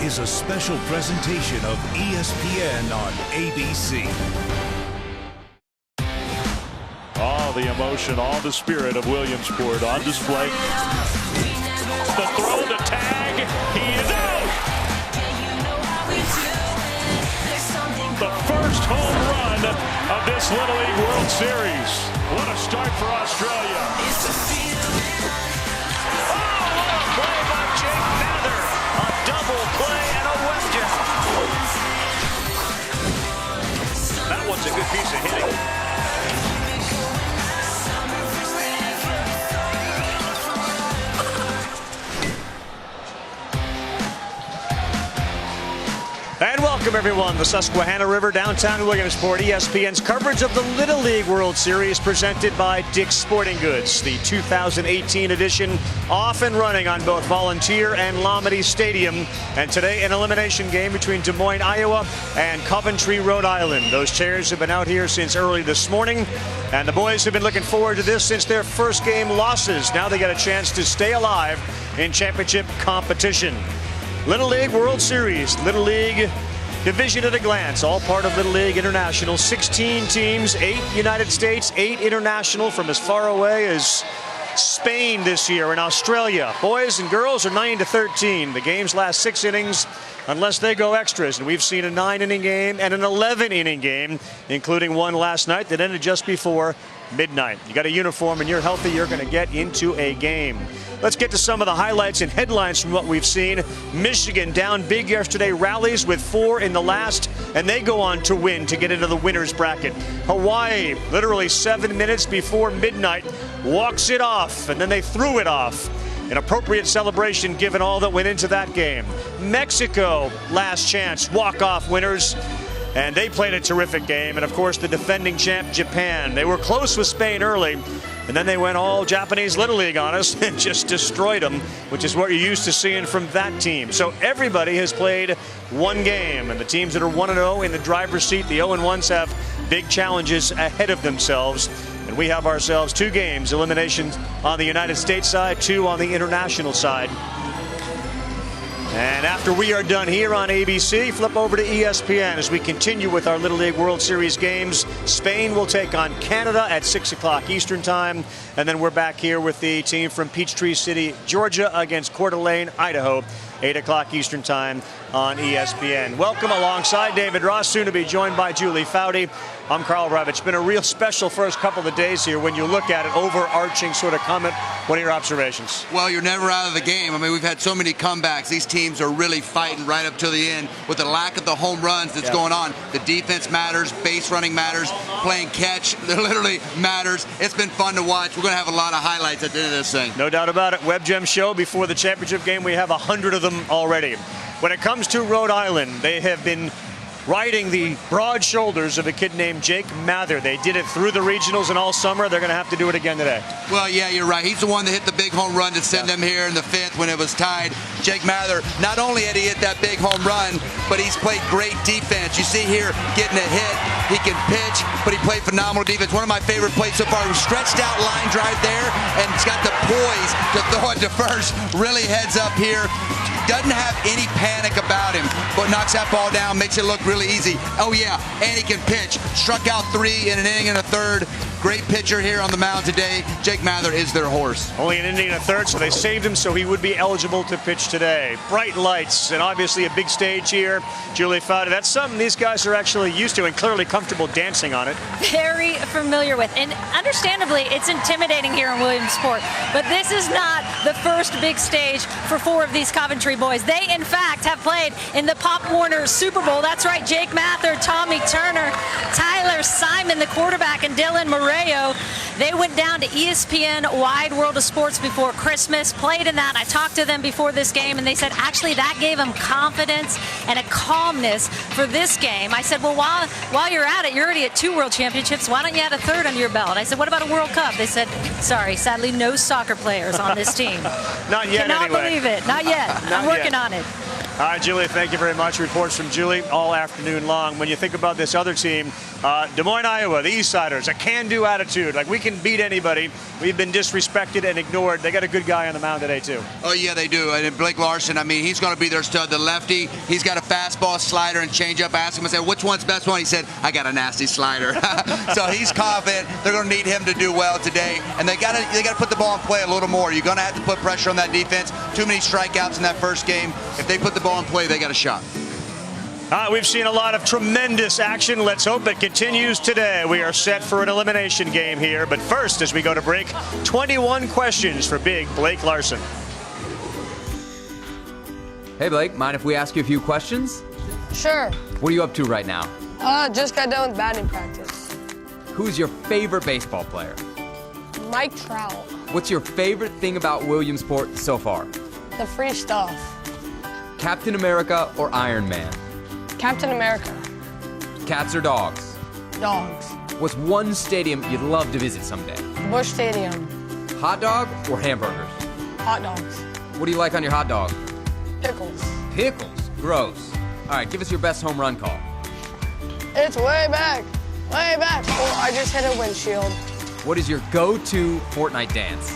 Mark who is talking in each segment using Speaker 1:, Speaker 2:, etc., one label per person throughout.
Speaker 1: is a special presentation of ESPN on ABC.
Speaker 2: All the emotion, all the spirit of Williamsport on display. The throw, the tag, he is out! The first home run of this Little League World Series. What a start for Australia. Oh, what a play by Jake Mather. A double play and a Western. That one's a good piece of hitting.
Speaker 3: And welcome, everyone. The Susquehanna River, downtown Williamsport. ESPN's coverage of the Little League World Series presented by Dick's Sporting Goods. The 2018 edition off and running on both Volunteer and Lomity Stadium. And today, an elimination game between Des Moines, Iowa and Coventry, Rhode Island. Those chairs have been out here since early this morning. And the boys have been looking forward to this since their first game losses. Now they got a chance to stay alive in championship competition. Little League World Series, Little League Division at a glance, all part of Little League International. 16 teams, 8 United States, 8 international from as far away as Spain this year and Australia. Boys and girls are 9-13. The games last 6 innings unless they go extras. And we've seen a 9-inning game and an 11-inning game, including one last night that ended just before midnight. You got a uniform and you're healthy, you're going to get into a game. Let's get to some of the highlights and headlines from what we've seen. Michigan down big yesterday, rallies with 4 in the last, and they go on to win to get into the winner's bracket. Hawaii, literally 7 minutes before midnight, walks it off, and then they threw it off. An appropriate celebration given all that went into that game. Mexico, last chance, walk-off winners. And they played a terrific game. And, of course, the defending champ, Japan. They were close with Spain early, and then they went all Japanese Little League on us and just destroyed them, which is what you're used to seeing from that team. So everybody has played one game, and the teams that are 1-0 in the driver's seat, the 0-1s, have big challenges ahead of themselves. And we have ourselves 2 games, eliminations on the United States side, 2 on the international side. And after we are done here on ABC, flip over to ESPN as we continue with our Little League World Series games. Spain will take on Canada at 6 o'clock Eastern time. And then we're back here with the team from Peachtree City, Georgia against Coeur d'Alene, Idaho, 8 o'clock Eastern time on ESPN. Welcome alongside David Ross, soon to be joined by Julie Foudy. I'm Carl Ravitch. It's been a real special first couple of days here when you look at it, overarching sort of comment. What are your observations?
Speaker 4: Well, you're never out of the game. I mean, we've had so many comebacks. These teams are really fighting right up to the end with the lack of the home runs that's going on. The defense matters, base running matters, playing catch literally matters. It's been fun to watch. We're going to have a lot of highlights at the end of this thing.
Speaker 3: No doubt about it. WebGem show before the championship game. We have 100 of them already. When it comes to Rhode Island, they have been riding the broad shoulders of a kid named Jake Mather. They did it through the regionals and all summer. They're going to have to do it again today.
Speaker 4: Well, yeah, you're right. He's the one that hit the big home run to send them here in the 5th when it was tied. Jake Mather, not only had he hit that big home run, but he's played great defense. You see here getting a hit. He can pitch, but he played phenomenal defense. One of my favorite plays so far was stretched out line drive there, and he's got the poise to throw it to first. Really heads up here. Doesn't have any panic about him, but knocks that ball down, makes it look really easy. Oh yeah, and he can pitch. Struck out 3 in an inning and a third. Great pitcher here on the mound today. Jake Mather is their horse.
Speaker 3: Only an inning and a third, so they saved him so he would be eligible to pitch today. Bright lights and obviously a big stage here. Julie Foudy, that's something these guys are actually used to and clearly comfortable dancing on it.
Speaker 5: Very familiar with. And understandably, it's intimidating here in Williamsport. But this is not the first big stage for 4 of these Coventry boys. They, in fact, have played in the Pop Warner Super Bowl. That's right, Jake Mather, Tommy Turner, Tyler Simon, the quarterback, and Dylan Moreno. They went down to ESPN Wide World of Sports before Christmas, played in that. I talked to them before this game, and they said actually that gave them confidence and a calmness for this game. I said, well, while you're at it, you're already at 2 World Championships. Why don't you add a 3rd under your belt? I said, what about a World Cup? They said, sorry, sadly, no soccer players on this team.
Speaker 3: Not yet,
Speaker 5: Cannot
Speaker 3: anyway.
Speaker 5: believe it. Not yet.
Speaker 3: Not
Speaker 5: I'm working
Speaker 3: yet.
Speaker 5: on it.
Speaker 3: All right, Julie, thank you very much. Reports from Julie all afternoon long. When you think about this other team, Des Moines, Iowa, the Eastsiders, a can-do attitude. Like, we can beat anybody. We've been disrespected and ignored. They got a good guy on the mound today, too.
Speaker 4: Oh, yeah, they do. And Blake Larson, I mean, he's going to be their stud, the lefty. He's got a fastball, slider, and changeup. Ask him, I said, which one's best one? He said, I got a nasty slider. So he's confident. They're going to need him to do well today. And they got to put the ball in play a little more. You're going to have to put pressure on that defense. Too many strikeouts in that first game. If they put the ball in play, they got a shot.
Speaker 3: We've seen a lot of tremendous action. Let's hope it continues today. We are set for an elimination game here. But first, as we go to break, 21 questions for big Blake Larson.
Speaker 6: Hey, Blake, mind if we ask you a few questions?
Speaker 7: Sure.
Speaker 6: What are you up to right now?
Speaker 7: Just got done with batting practice.
Speaker 6: Who's your favorite baseball player?
Speaker 7: Mike Trout.
Speaker 6: What's your favorite thing about Williamsport so far?
Speaker 7: The free stuff.
Speaker 6: Captain America or Iron Man?
Speaker 7: Captain America.
Speaker 6: Cats or dogs?
Speaker 7: Dogs.
Speaker 6: What's one stadium you'd love to visit someday?
Speaker 7: Busch Stadium.
Speaker 6: Hot dog or hamburgers?
Speaker 7: Hot dogs.
Speaker 6: What do you like on your hot dog?
Speaker 7: Pickles.
Speaker 6: Pickles. Gross. All right, give us your best home run call.
Speaker 7: It's way back. Way back. Oh, I just hit a windshield.
Speaker 6: What is your go-to Fortnite dance?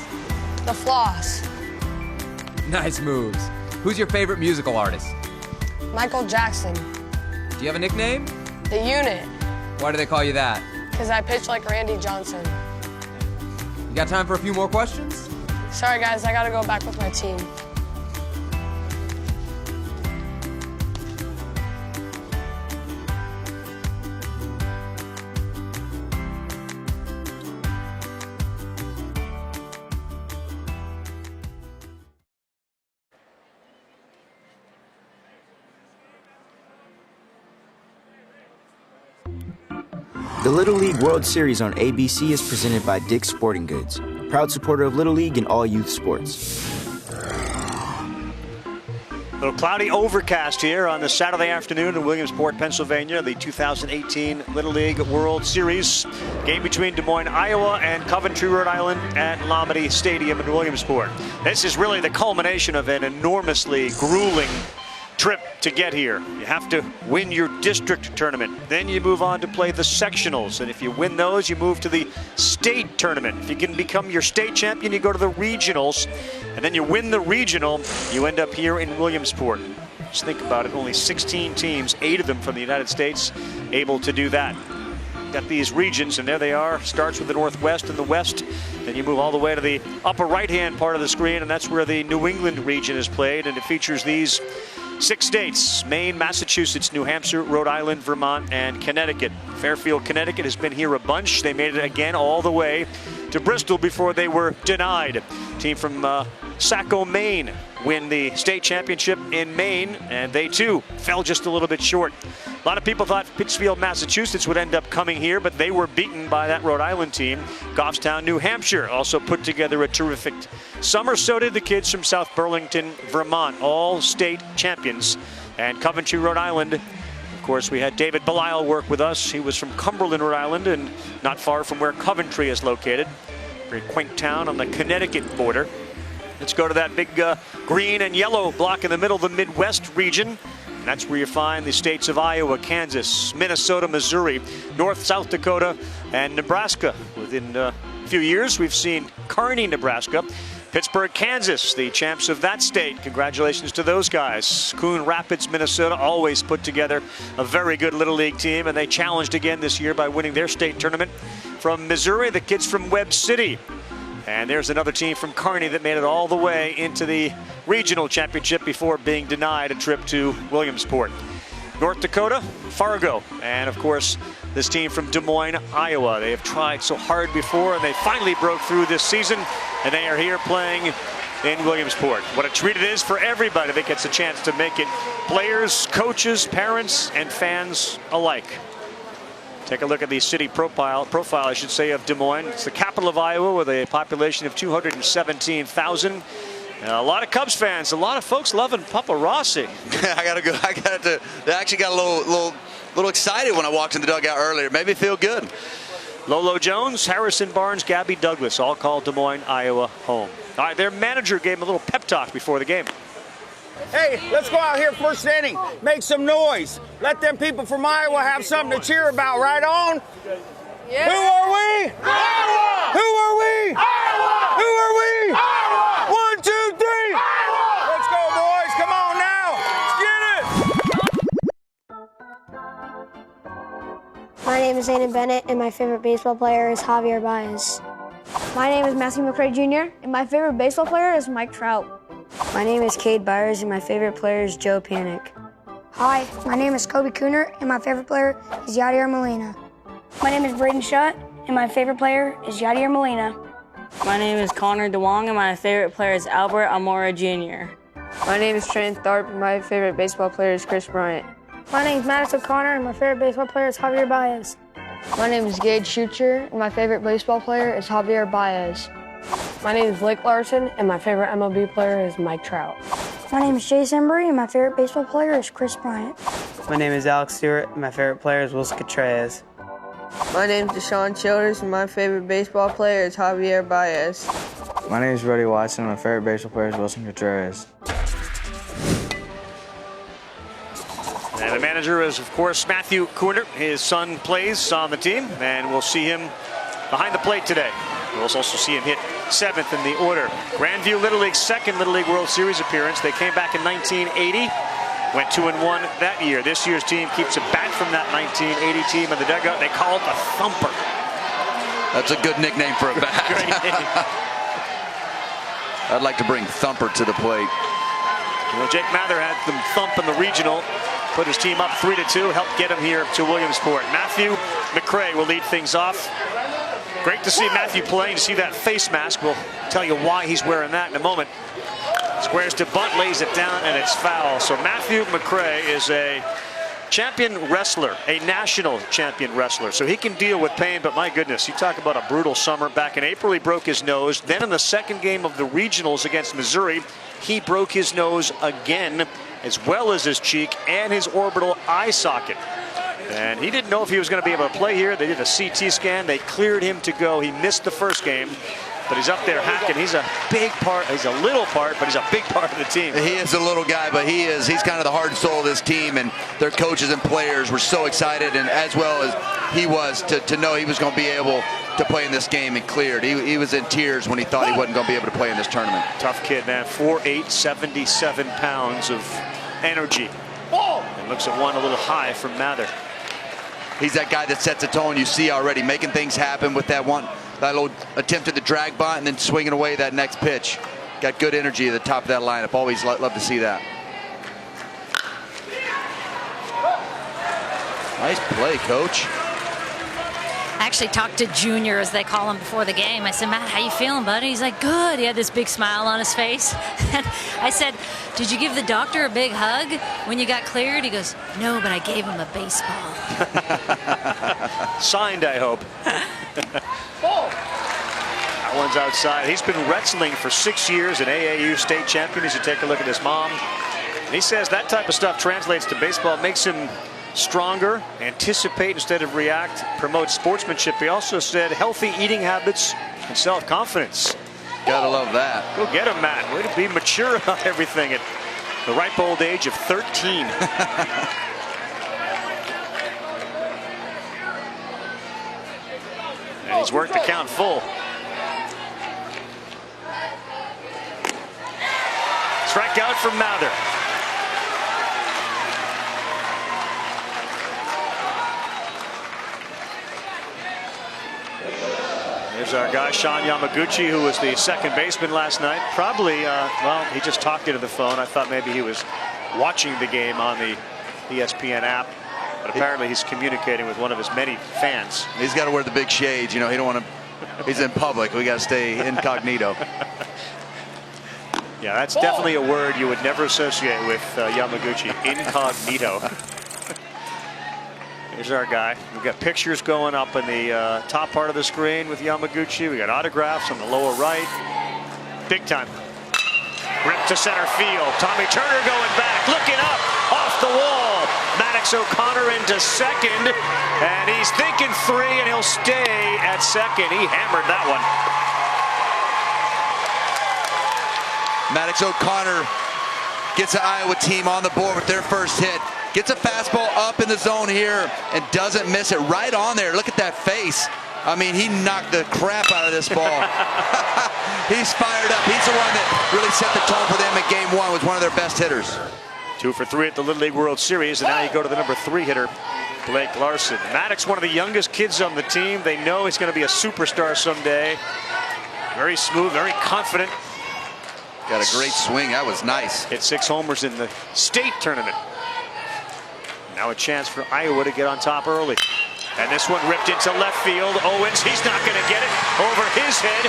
Speaker 7: The floss.
Speaker 6: Nice moves. Who's your favorite musical artist?
Speaker 7: Michael Jackson.
Speaker 6: Do you have a nickname?
Speaker 7: The Unit.
Speaker 6: Why do they call you that?
Speaker 7: Because I pitch like Randy Johnson.
Speaker 6: You got time for a few more questions?
Speaker 7: Sorry, guys. I got to go back with my team.
Speaker 8: The Little League World Series on ABC is presented by Dick's Sporting Goods, proud supporter of Little League and all youth sports.
Speaker 3: A little cloudy overcast here on this Saturday afternoon in Williamsport, Pennsylvania, the 2018 Little League World Series. Game between Des Moines, Iowa and Coventry, Rhode Island at Lamade Stadium in Williamsport. This is really the culmination of an enormously grueling trip to get here. You have to win your district tournament. Then you move on to play the sectionals. And if you win those, you move to the state tournament. If you can become your state champion, you go to the regionals. And then you win the regional, you end up here in Williamsport. Just think about it, only 16 teams, 8 of them from the United States, able to do that. Got these regions, and there they are. Starts with the Northwest and the West. Then you move all the way to the upper right-hand part of the screen, and that's where the New England region is played, and it features these 6 states: Maine, Massachusetts, New Hampshire, Rhode Island, Vermont, and Connecticut. Fairfield, Connecticut has been here a bunch. They made it again all the way to Bristol before they were denied. Team from Saco, Maine win the state championship in Maine, and they too fell just a little bit short. A lot of people thought Pittsfield, Massachusetts would end up coming here, but they were beaten by that Rhode Island team. Goffstown, New Hampshire also put together a terrific summer. So did the kids from South Burlington, Vermont, all state champions. And Coventry, Rhode Island, of course, we had David Belisle work with us. He was from Cumberland, Rhode Island, and not far from where Coventry is located. Very quaint town on the Connecticut border. Let's go to that big green and yellow block in the middle of the Midwest region. And that's where you find the states of Iowa, Kansas, Minnesota, Missouri, North, South Dakota, and Nebraska. Within a few years, we've seen Kearney, Nebraska, Pittsburgh, Kansas, the champs of that state. Congratulations to those guys. Coon Rapids, Minnesota, always put together a very good Little League team, and they challenged again this year by winning their state tournament. From Missouri, the kids from Webb City. And there's another team from Kearney that made it all the way into the regional championship before being denied a trip to Williamsport. North Dakota, Fargo, and of course, this team from Des Moines, Iowa. They have tried so hard before, and they finally broke through this season, and they are here playing in Williamsport. What a treat it is for everybody that gets a chance to make it. Players, coaches, parents, and fans alike. Take a look at the city profile, I should say, of Des Moines. It's the capital of Iowa with a population of 217,000. A lot of Cubs fans, a lot of folks loving Papa Rossi.
Speaker 4: I actually got a little excited when I walked in the dugout earlier. Made me feel good.
Speaker 3: Lolo Jones, Harrison Barnes, Gabby Douglas all called Des Moines, Iowa home. All right, their manager gave him a little pep talk before the game.
Speaker 9: Hey, let's go out here first inning. Make some noise. Let them people from Iowa have something to cheer about. Right on? Yeah. Who are we? Iowa! Who are we? Iowa! Who are we? Iowa! 1, 2, 3! Iowa! Let's go, boys. Come on now. Let's get it.
Speaker 10: My name is Aiden Bennett, and my favorite baseball player is Javier Baez. My name is Matthew McRae Jr., and my favorite baseball player is Mike Trout.
Speaker 11: My name is Cade Byers, and my favorite player is Joe Panic.
Speaker 10: Hi, my name is Kobe Cooner, and my favorite player is Yadier Molina.
Speaker 12: My name is Braden Shutt, and my favorite player is Yadier Molina.
Speaker 11: My name is Connor DeWong, and my favorite player is Albert Almora Jr.
Speaker 13: My name is Trent Tharp, and my favorite baseball player is Chris Bryant.
Speaker 10: My name is Maddox O'Connor, and my favorite baseball player is Javier Baez.
Speaker 13: My name is Gage Schutzer, and my favorite baseball player is Javier Baez.
Speaker 14: My name is Blake Larson, and my favorite MLB player is Mike Trout.
Speaker 10: My name is Jason Embry, and my favorite baseball player is Chris Bryant.
Speaker 15: My name is Alex Stewart, and my favorite player is Wilson Contreras.
Speaker 16: My name is Deshaun Childers, and my favorite baseball player is Javier Baez.
Speaker 17: My name is Brody Watson, and my favorite baseball player is Wilson Contreras.
Speaker 3: And the manager is, of course, Matthew Cooner. His son plays on the team, and we'll see him behind the plate today. We'll also see him hit 7th in the order. Grandview Little League's second Little League World Series appearance. They came back in 1980, went 2-1 that year. This year's team keeps a bat from that 1980 team in the dugout. They call it the Thumper.
Speaker 4: That's a good nickname for a bat.
Speaker 3: Great name.
Speaker 4: I'd like to bring Thumper to the plate.
Speaker 3: Well, Jake Mather had them thump in the regional, put his team up 3-2, helped get him here to Williamsport. Matthew McRae will lead things off. Great to see Matthew playing, to see that face mask. We'll tell you why he's wearing that in a moment. Squares to bunt, lays it down, and it's foul. So Matthew McRae is a champion wrestler, a national champion wrestler. So he can deal with pain, but my goodness, you talk about a brutal summer. Back in April, he broke his nose. Then in the second game of the regionals against Missouri, he broke his nose again, as well as his cheek and his orbital eye socket. And he didn't know if he was going to be able to play here. They did a CT scan. They cleared him to go. He missed the first game, but he's up there hacking. He's a big part. He's a little part, but he's a big part of the team.
Speaker 4: He is a little guy, but he's kind of the heart and soul of this team, and their coaches and players were so excited, and as well as he was, to know he was going to be able to play in this game and cleared. He was in tears when he thought he wasn't going to be able to play in this tournament.
Speaker 3: Tough kid, man. 4'8", 77 pounds of energy. And looks at one a little high from Mather.
Speaker 4: He's that guy that sets a tone. You see already making things happen with that little attempt at the drag bunt and then swinging away that next pitch. Got good energy at the top of that lineup. Always love to see that. Nice play, coach.
Speaker 5: I actually talked to Junior, as they call him, before the game. I said, Matt, how you feeling, buddy? He's like, good. He had this big smile on his face. And I said, did you give the doctor a big hug when you got cleared? He goes, no, but I gave him a baseball.
Speaker 3: Signed, I hope. That one's outside. He's been wrestling for 6 years, an AAU state champion. As you take a look at his mom, and he says that type of stuff translates to baseball, makes him stronger, anticipate instead of react, promote sportsmanship. He also said healthy eating habits and self-confidence.
Speaker 4: Gotta love that.
Speaker 3: Go get him, Matt. Way to be mature about everything at the ripe old age of 13. And he's worked the count full. Strikeout from Mather. There's our guy, Sean Yamaguchi, who was the second baseman last night. Probably, well, he just talked into the phone. I thought maybe he was watching the game on the ESPN app. But apparently he's communicating with one of his many fans.
Speaker 4: He's got to wear the big shades. You know, he don't want to, he's in public. We got to stay incognito.
Speaker 3: Yeah, that's definitely a word you would never associate with Yamaguchi, incognito. Here's our guy. We've got pictures going up in the top part of the screen with Yamaguchi. We got autographs on the lower right. Big time. Ripped to center field. Tommy Turner going back, looking up, off the wall. Maddox O'Connor into second, and he's thinking 3, and he'll stay at second. He hammered that one.
Speaker 4: Maddox O'Connor gets the Iowa team on the board with their first hit. Gets a fastball up in the zone here and doesn't miss it. Right on there. Look at that face. I mean, he knocked the crap out of this ball. He's fired up. He's the one that really set the tone for them in game one. Was one of their best hitters.
Speaker 3: 2 for 3 at the Little League World Series, and now you go to the number 3 hitter, Blake Larson. Maddox, one of the youngest kids on the team. They know he's going to be a superstar someday. Very smooth, very confident.
Speaker 4: Got a great swing. That was nice.
Speaker 3: Hit 6 homers in the state tournament. Now a chance for Iowa to get on top early. And this one ripped into left field. Owens, he's not going to get it over his head.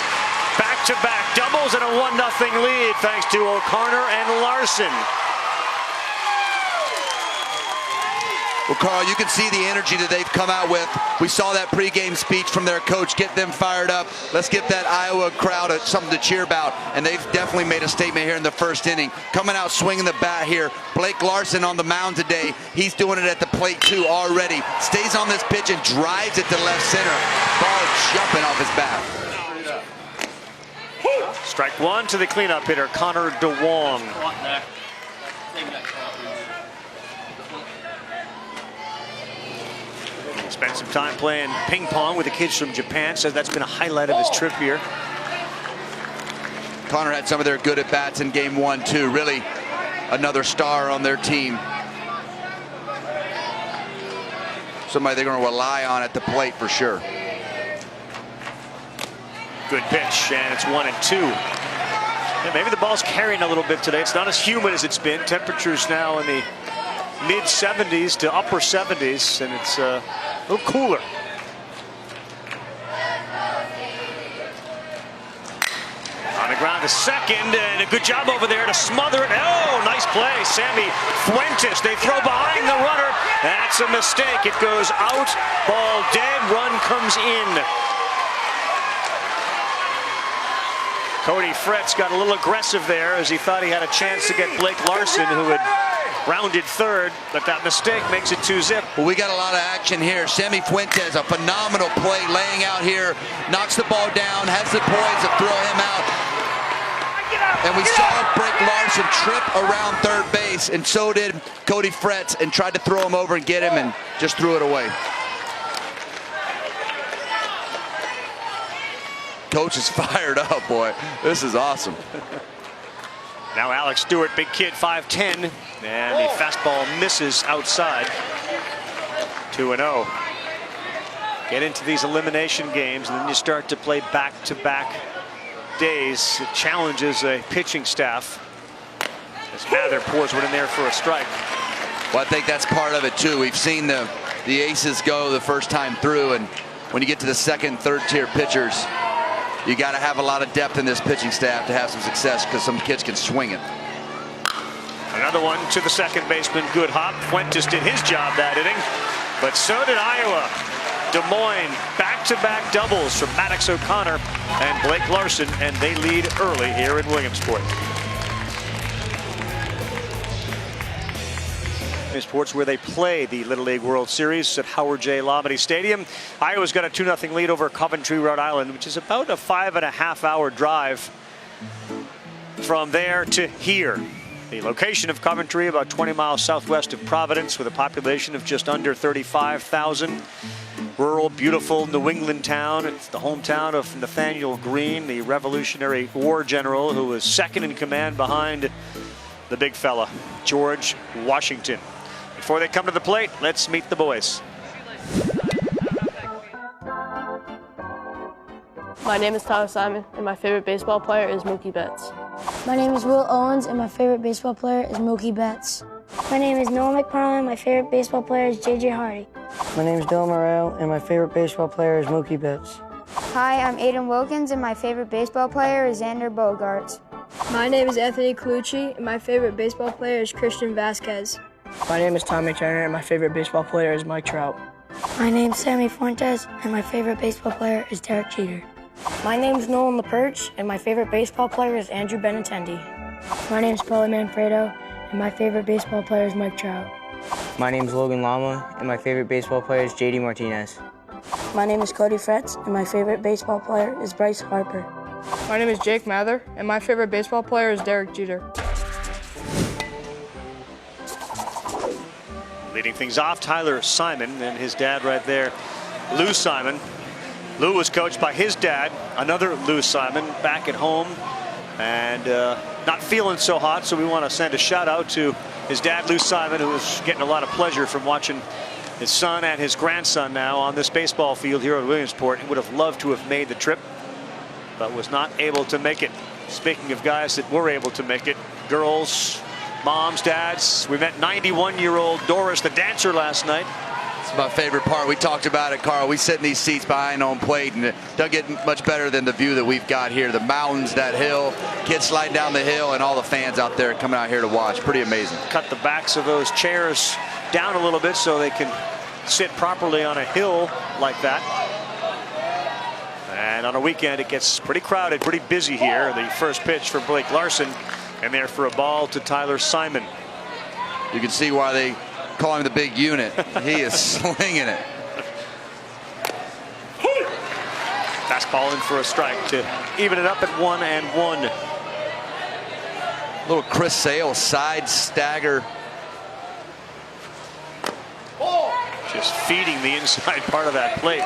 Speaker 3: Back-to-back doubles and a 1-0 lead thanks to O'Connor and Larson.
Speaker 4: Well, Carl, you can see the energy that they've come out with. We saw that pregame speech from their coach. Get them fired up. Let's get that Iowa crowd something to cheer about. And they've definitely made a statement here in the first inning. Coming out swinging the bat here. Blake Larson on the mound today. He's doing it at the plate, too, already. Stays on this pitch and drives it to left center. Ball jumping off his bat.
Speaker 3: Strike 1 to the cleanup hitter, Connor DeWong. Spent some time playing ping pong with the kids from Japan. Says that's been a highlight of his trip here.
Speaker 4: Connor had some of their good at-bats in game one, too. Really another star on their team. Somebody they're going to rely on at the plate for sure.
Speaker 3: Good pitch, and it's 1-2. Yeah, maybe the ball's carrying a little bit today. It's not as humid as it's been. Temperatures now in the mid-70s to upper 70s, and it's a little cooler. On the ground to second, and a good job over there to smother it. Oh, nice play, Sammy Fuentes. They throw behind the runner. That's a mistake. It goes out, ball dead, run comes in. Cody Fretz got a little aggressive there as he thought he had a chance to get Blake Larson, who had rounded third, but that mistake makes it 2-zip.
Speaker 4: Well, we got a lot of action here. Sammy Fuentes, a phenomenal play, laying out here, knocks the ball down, has the poise to throw him out. And we saw Blake Larson trip around third base, and so did Cody Fretz, and tried to throw him over and get him, and just threw it away. Coach is fired up, boy. This is awesome.
Speaker 3: Now Alex Stewart, big kid, 5'10", and the fastball misses outside. 2-0. Get into these elimination games, and then you start to play back-to-back days. It challenges a pitching staff. As Mather pours one in there for a strike.
Speaker 4: Well, I think that's part of it, too. We've seen the aces go the first time through, and when you get to the second, third-tier pitchers, you got to have a lot of depth in this pitching staff to have some success, because some kids can swing it.
Speaker 3: Another one to the second baseman. Good hop. Fuentes did his job that inning, but so did Iowa. Des Moines, back-to-back doubles from Maddox O'Connor and Blake Larson, and they lead early here in Williamsport. Sports where they play the Little League World Series at Howard J. Lombardi Stadium. Iowa's got a 2-0 lead over Coventry, Rhode Island, which is about a 5.5-hour drive from there to here. The location of Coventry, about 20 miles southwest of Providence, with a population of just under 35,000. Rural, beautiful New England town. It's the hometown of Nathaniel Greene, the Revolutionary War general who was second in command behind the big fella, George Washington. Before they come to the plate, let's meet the boys.
Speaker 14: My name is Tyler Simon, and my favorite baseball player is Mookie Betts.
Speaker 10: My name is Will Owens, and my favorite baseball player is Mookie Betts. My name is Noah McFarland, my favorite baseball player is J.J. Hardy.
Speaker 13: My name is Dylan Morel, and my favorite baseball player is Mookie Betts.
Speaker 10: Hi, I'm Aiden Wilkins, and my favorite baseball player is Xander Bogaerts.
Speaker 12: My name is Anthony Colucci, and my favorite baseball player is Christian Vasquez.
Speaker 13: My name is Tommy Turner, and my favorite baseball player is Mike Trout.
Speaker 10: My name is Sammy Fuentes, and my favorite baseball player is Derek Jeter.
Speaker 12: My name is Nolan LaPerche, and my favorite baseball player is Andrew Benintendi.
Speaker 10: My name is Paulie Manfredo, and my favorite baseball player is Mike Trout.
Speaker 13: My name is Logan Lama, and my favorite baseball player is J.D. Martinez.
Speaker 12: My name is Cody Fretz, and my favorite baseball player is Bryce Harper.
Speaker 7: My name is Jake Mather, and my favorite baseball player is Derek Jeter.
Speaker 3: Leading things off, Tyler Simon, and his dad right there, Lou Simon. Lou was coached by his dad, another Lou Simon, back at home, and not feeling so hot, so we want to send a shout out to his dad, Lou Simon, who is getting a lot of pleasure from watching his son and his grandson now on this baseball field here at Williamsport. He would have loved to have made the trip, but was not able to make it. Speaking of guys that were able to make it, girls, moms, dads, we met 91-year-old Doris the dancer last night.
Speaker 4: It's my favorite part. We talked about it, Carl. We sit in these seats behind home plate, and it doesn't get much better than the view that we've got here. The mountains, that hill, kids sliding down the hill, and all the fans out there coming out here to watch. Pretty amazing.
Speaker 3: Cut the backs of those chairs down a little bit so they can sit properly on a hill like that. And on a weekend, it gets pretty crowded, pretty busy here. The first pitch for Blake Larson, and there for a ball to Tyler Simon.
Speaker 4: You can see why they call him the big unit. He is slinging it.
Speaker 3: Fastball in for a strike to even it up at 1-1.
Speaker 4: Little Chris Sale side stagger.
Speaker 3: Just feeding the inside part of that plate.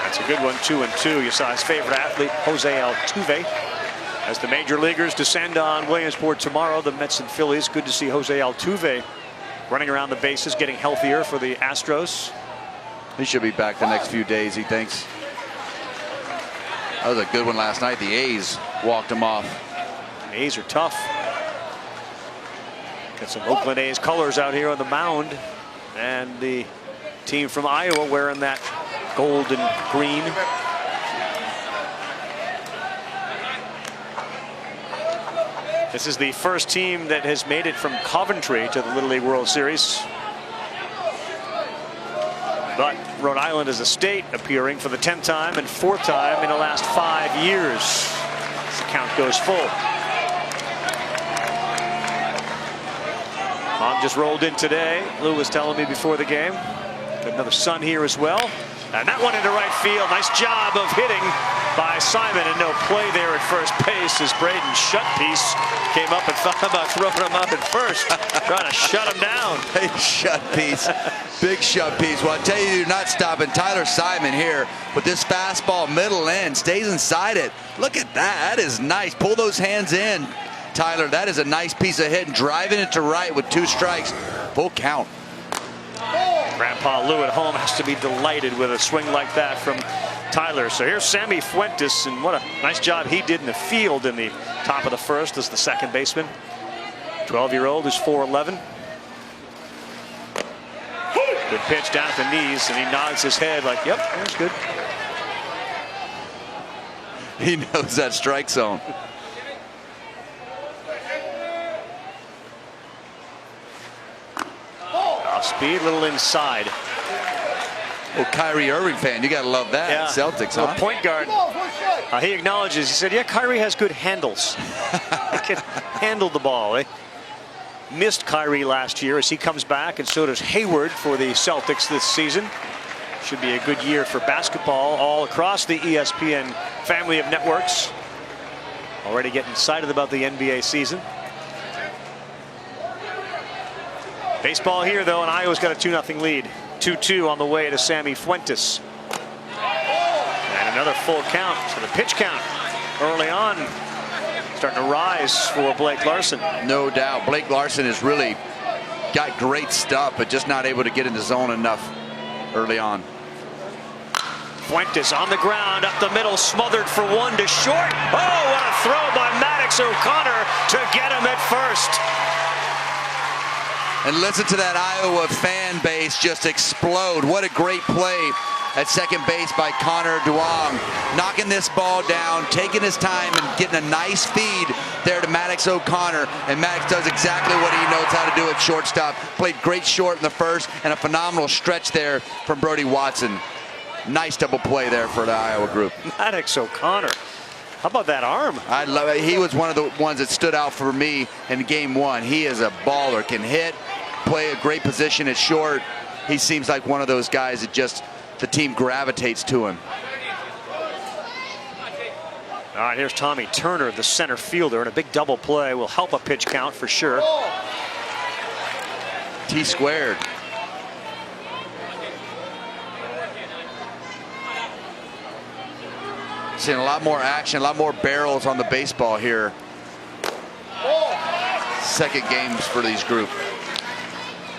Speaker 3: That's a good one, 2-2. You saw his favorite athlete, Jose Altuve. As the major leaguers descend on Williamsport tomorrow, the Mets and Phillies. Good to see Jose Altuve running around the bases, getting healthier for the Astros.
Speaker 4: He should be back the next few days, he thinks. That was a good one last night. The A's walked him off.
Speaker 3: The A's are tough. Got some Oakland A's colors out here on the mound. And the team from Iowa wearing that gold and green. This is the first team that has made it from Coventry to the Little League World Series. But Rhode Island is a state appearing for the 10th time and 4th time in the last 5 years. The count goes full. Mom just rolled in today. Lou was telling me before the game. Got another son here as well. And that one into right field. Nice job of hitting by Simon, and no play there at first base as Braden Shutpiece came up and thought about throwing him up at first, trying to shut him down.
Speaker 4: Hey, Shutpiece, big Shutpiece. Well, I tell you, you're not stopping Tyler Simon here with this fastball middle end, stays inside it. Look at that, that is nice. Pull those hands in, Tyler. That is a nice piece of hit, and driving it to right with 2 strikes, full count.
Speaker 3: Grandpa Lou at home has to be delighted with a swing like that from Tyler. So here's Sammy Fuentes, and what a nice job he did in the field in the top of the first as the second baseman. 12-year-old who's 4'11". Good pitch down at the knees, and he nods his head like, yep, that's good.
Speaker 4: He knows that strike zone.
Speaker 3: Speed, a little inside.
Speaker 4: Well, Kyrie Irving fan, you gotta love that.
Speaker 3: Yeah.
Speaker 4: Celtics,
Speaker 3: Well,
Speaker 4: huh?
Speaker 3: point guard. He acknowledges. He said, "Yeah, Kyrie has good handles. He can handle the ball." They missed Kyrie last year as he comes back, and so does Hayward for the Celtics this season. Should be a good year for basketball all across the ESPN family of networks. Already getting excited about the NBA season. Baseball here, though, and Iowa's got a 2-0 lead. 2-2 on the way to Sammy Fuentes. And another full count. So the pitch count early on starting to rise for Blake Larson.
Speaker 4: No doubt. Blake Larson has really got great stuff, but just not able to get in the zone enough early on.
Speaker 3: Fuentes on the ground, up the middle, smothered for 1 to short. Oh, what a throw by Maddox O'Connor to get him at first.
Speaker 4: And listen to that Iowa fan base just explode. What a great play at second base by Connor Duong. Knocking this ball down, taking his time, and getting a nice feed there to Maddox O'Connor. And Maddox does exactly what he knows how to do at shortstop. Played great short in the first, and a phenomenal stretch there from Brody Watson. Nice double play there for the Iowa group.
Speaker 3: Maddox O'Connor. How about that arm?
Speaker 4: I love it. He was one of the ones that stood out for me in game 1. He is a baller, can hit, play a great position at short. He seems like one of those guys that just the team gravitates to him.
Speaker 3: All right, here's Tommy Turner, the center fielder, and a big double play will help a pitch count for sure.
Speaker 4: T squared. Seeing a lot more action, a lot more barrels on the baseball here. Second games for these groups.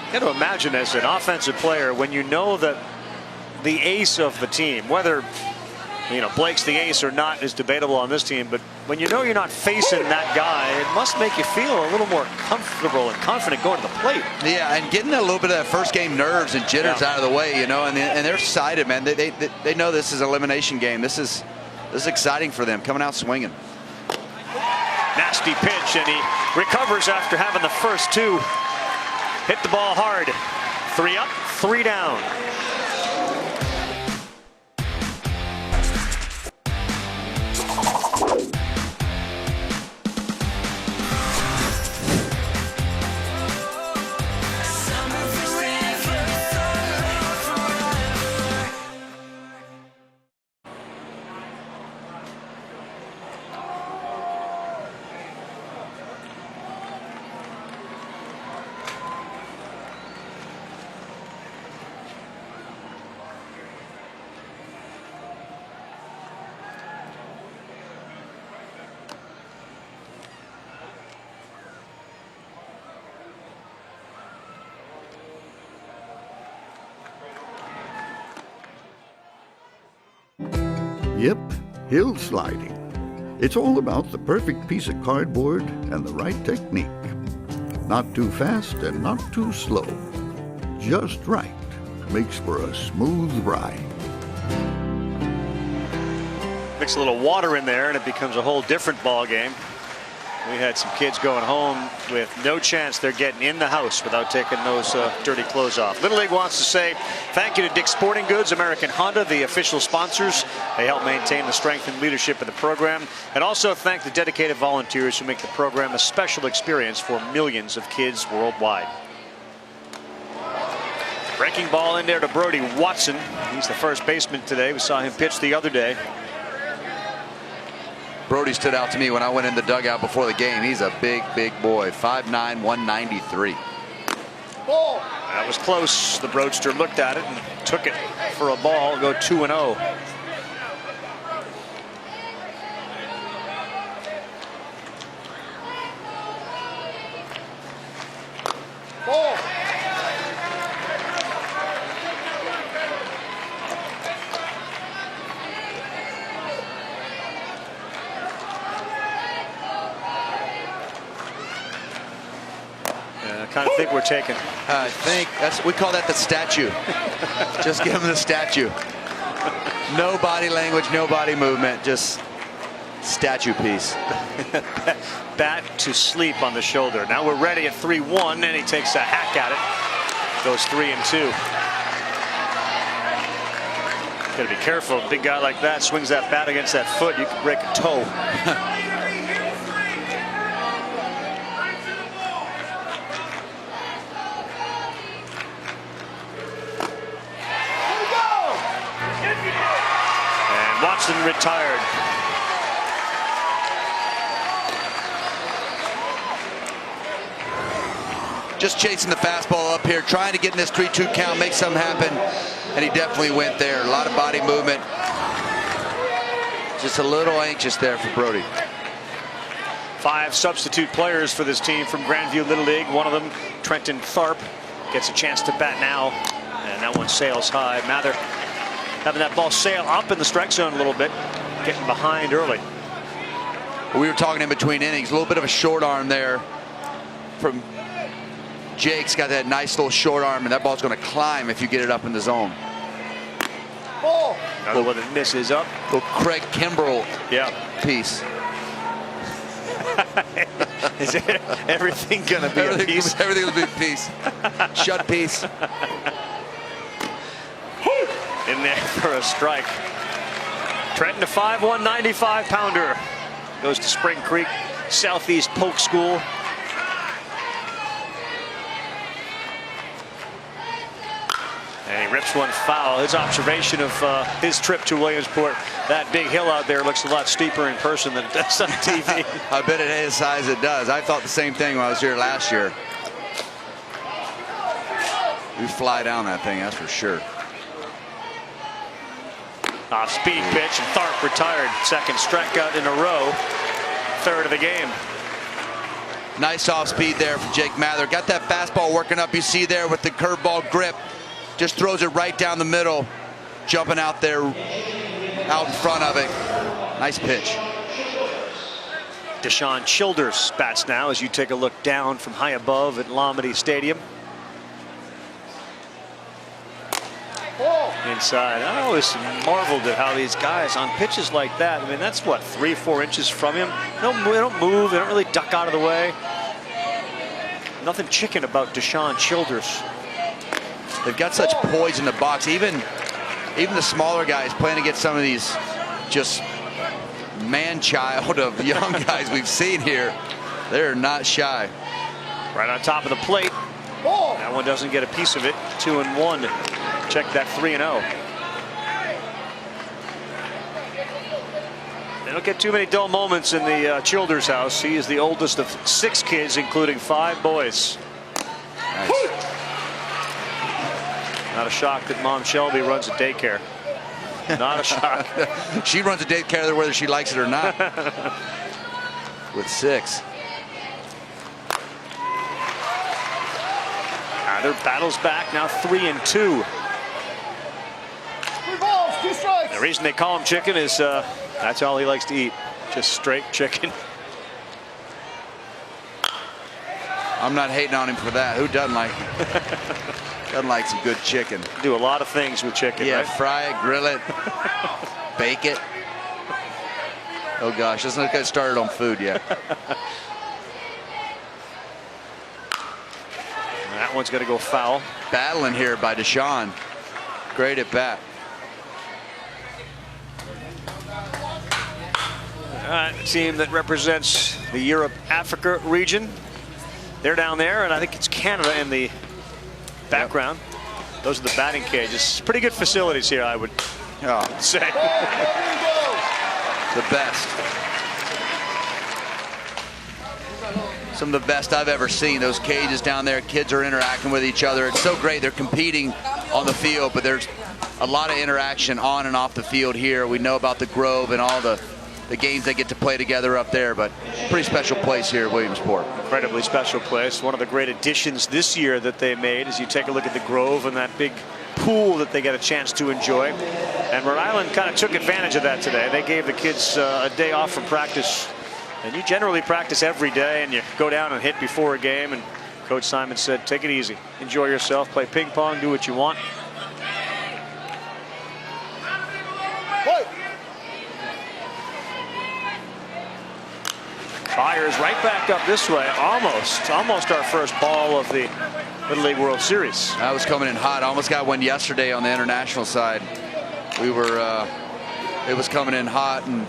Speaker 3: You got to imagine as an offensive player, when you know that the ace of the team, whether Blake's the ace or not is debatable on this team, but when you know you're not facing that guy, it must make you feel a little more comfortable and confident going to the plate.
Speaker 4: Yeah, and getting a little bit of that first game nerves and jitters out of the way, and they're excited, man. They know this is an elimination game. This is exciting for them, coming out swinging.
Speaker 3: Nasty pitch, and he recovers after having the first two. Hit the ball hard. 3 up, 3 down.
Speaker 18: Yep, hill sliding. It's all about the perfect piece of cardboard and the right technique. Not too fast and not too slow. Just right makes for a smooth ride.
Speaker 3: Mix a little water in there and it becomes a whole different ball game. We had some kids going home with no chance they're getting in the house without taking those dirty clothes off. Little League wants to say thank you to Dick's Sporting Goods, American Honda, the official sponsors. They help maintain the strength and leadership of the program. And also thank the dedicated volunteers who make the program a special experience for millions of kids worldwide. Breaking ball in there to Brody Watson. He's the first baseman today. We saw him pitch the other day.
Speaker 4: Brody stood out to me when I went in the dugout before the game. He's a big, big boy. 5'9", 193.
Speaker 3: That was close. The Roadster looked at it and took it for a ball. Go 2-0. I kind of think we're taking.
Speaker 4: I think we call that the statue. Just give him the statue. No body language, no body movement, just statue piece.
Speaker 3: Bat to sleep on the shoulder. Now we're ready at 3-1, and he takes a hack at it. Goes 3-2. Got to be careful. A big guy like that swings that bat against that foot, you could break a toe. Watson retired.
Speaker 4: Just chasing the fastball up here, trying to get in this 3-2 count, make something happen, and he definitely went there. A lot of body movement. Just a little anxious there for Brody.
Speaker 3: 5 substitute players for this team from Grandview Little League. One of them, Trenton Tharp, gets a chance to bat now, and that one sails high. Mather having that ball sail up in the strike zone a little bit, getting behind early.
Speaker 4: We were talking in between innings, a little bit of a short arm there from Jake's. Got that nice little short arm, and that ball's going to climb if you get it up in the zone.
Speaker 3: Another one that misses up.
Speaker 4: Little Craig Kimbrell piece.
Speaker 3: Is everything going to be a piece?
Speaker 4: Everything will be a piece. Shut piece.
Speaker 3: In there for a strike. Trenton, a 5'1", 95-pounder. Goes to Spring Creek Southeast Polk School. And he rips one foul. His observation of his trip to Williamsport, that big hill out there looks a lot steeper in person than it does on TV.
Speaker 4: I bet at his size it does. I thought the same thing when I was here last year. We fly down that thing, that's for sure.
Speaker 3: Off speed pitch, and Tharp retired. Second strikeout in a row. Third of the game.
Speaker 4: Nice off speed there from Jake Mather. Got that fastball working up. You see there with the curveball grip. Just throws it right down the middle. Jumping out there, out in front of it. Nice pitch.
Speaker 3: Deshaun Childers bats now as you take a look down from high above at Lombardi Stadium. Inside. I always marveled at how these guys on pitches like that, I mean, that's what, 3-4 inches from him. They don't move. They don't really duck out of the way. Nothing chicken about Deshaun Childers.
Speaker 4: They've got such poise in the box. Even the smaller guys playing against some of these just man-child of young guys we've seen here. They're not shy.
Speaker 3: Right on top of the plate. That one doesn't get a piece of it. 2-1. Check that 3-0. They don't get too many dull moments in the Childers house. He is the oldest of 6 kids, including 5 boys.
Speaker 4: Nice.
Speaker 3: Not a shock that Mom Shelby runs a daycare. Not a shock.
Speaker 4: She runs a daycare whether she likes it or not. With 6.
Speaker 3: Mather battles back, now 3-2.
Speaker 9: 3 balls, 2 strikes.
Speaker 3: The reason they call him chicken is that's all he likes to eat. Just straight chicken.
Speaker 4: I'm not hating on him for that. Who doesn't like doesn't like some good chicken?
Speaker 3: Do a lot of things with chicken,
Speaker 4: yeah,
Speaker 3: right?
Speaker 4: Fry it, grill it, bake it. Oh gosh, let's not get started on food yet.
Speaker 3: That one's going to go foul.
Speaker 4: Battling here by Deshaun. Great at bat.
Speaker 3: A team that represents the Europe-Africa region. They're down there, and I think it's Canada in the background. Yep. Those are the batting cages. Pretty good facilities here, I would say.
Speaker 4: The best. Some of the best I've ever seen. Those cages down there, kids are interacting with each other. It's so great. They're competing on the field, but there's a lot of interaction on and off the field here. We know about the Grove and all the games they get to play together up there, but pretty special place here at Williamsport.
Speaker 3: Incredibly special place. One of the great additions this year that they made as you take a look at the Grove and that big pool that they get a chance to enjoy. And Rhode Island kind of took advantage of that today. They gave the kids a day off from practice. And you generally practice every day and you go down and hit before a game. And Coach Simon said, take it easy. Enjoy yourself. Play ping pong. Do what you want. Byers right back up this way. Almost our first ball of the Little League World Series.
Speaker 4: That was coming in hot. I almost got one yesterday on the international side. We were, it was coming in hot, and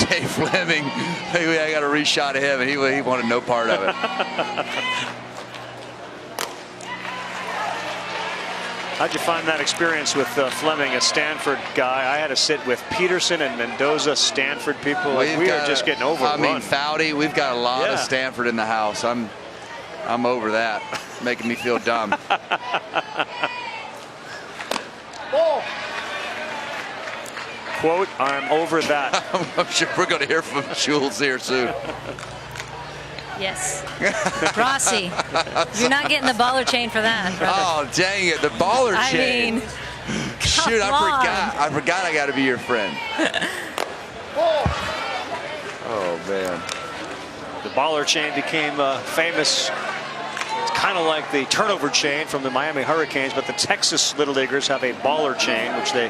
Speaker 4: Dave Fleming, I got a reshot of him, and he wanted no part of it.
Speaker 3: How'd you find that experience with Fleming, a Stanford guy? I had to sit with Peterson and Mendoza, Stanford people. Like, we are just getting overrun.
Speaker 4: I mean, Foudy, we've got a lot of Stanford in the house. I'm over that, making me feel dumb.
Speaker 3: Quote, I'm over that.
Speaker 4: I'm sure we're going to hear from Jules here soon.
Speaker 5: Yes. Rossi, you're not getting the baller chain for that, brother.
Speaker 4: Oh, dang it, the baller chain.
Speaker 5: I mean,
Speaker 4: shoot, I forgot I got to be your friend. Oh, man.
Speaker 3: The baller chain became famous. It's kind of like the turnover chain from the Miami Hurricanes, but the Texas Little Leaguers have a baller chain, which they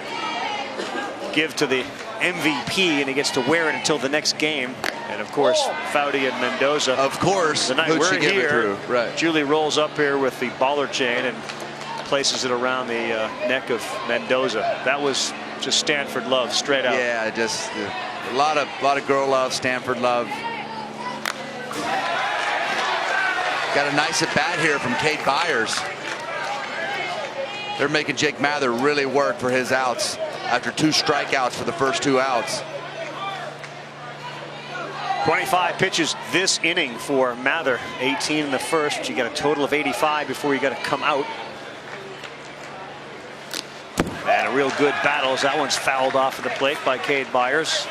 Speaker 3: give to the MVP, and he gets to wear it until the next game. And of course, Foudy and Mendoza.
Speaker 4: Of course,
Speaker 3: the night we're here,
Speaker 4: right.
Speaker 3: Julie rolls up here with the baller chain and places it around the neck of Mendoza. That was just Stanford love, straight out.
Speaker 4: Yeah, just a lot of girl love, Stanford love. Got a nice at bat here from Kate Byers. They're making Jake Mather really work for his outs after 2 strikeouts for the first 2 outs.
Speaker 3: 25 pitches this inning for Mather. 18 in the first. You got a total of 85 before you got to come out. And a real good battle as that one's fouled off of the plate by Cade Byers.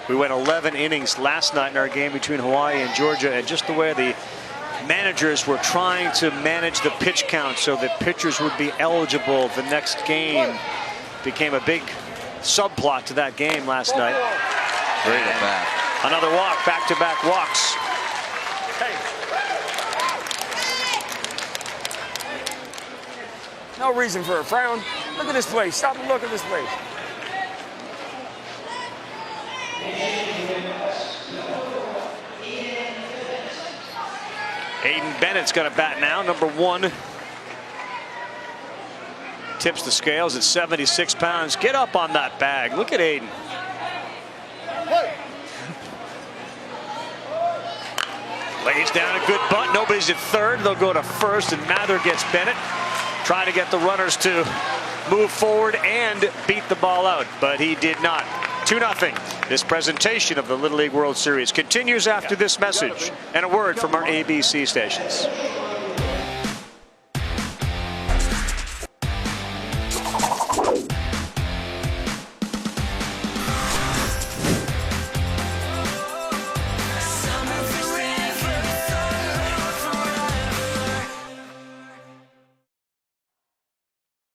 Speaker 3: We went 11 innings last night in our game between Hawaii and Georgia, and just the way the managers were trying to manage the pitch count so that pitchers would be eligible the next game became a big subplot to that game last night.
Speaker 4: Great at bat.
Speaker 3: Another walk, back-to-back walks.
Speaker 9: No reason for a frown. Look at this place. Stop and look at this place.
Speaker 3: Aiden Bennett's got a bat now, number 1. Tips the scales at 76 pounds. Get up on that bag. Look at Aiden. Lays down a good bunt. Nobody's at third. They'll go to first, and Mather gets Bennett. Trying to get the runners to move forward and beat the ball out, but he did not. 2-0. This presentation of the Little League World Series continues after this message and a word from our ABC stations.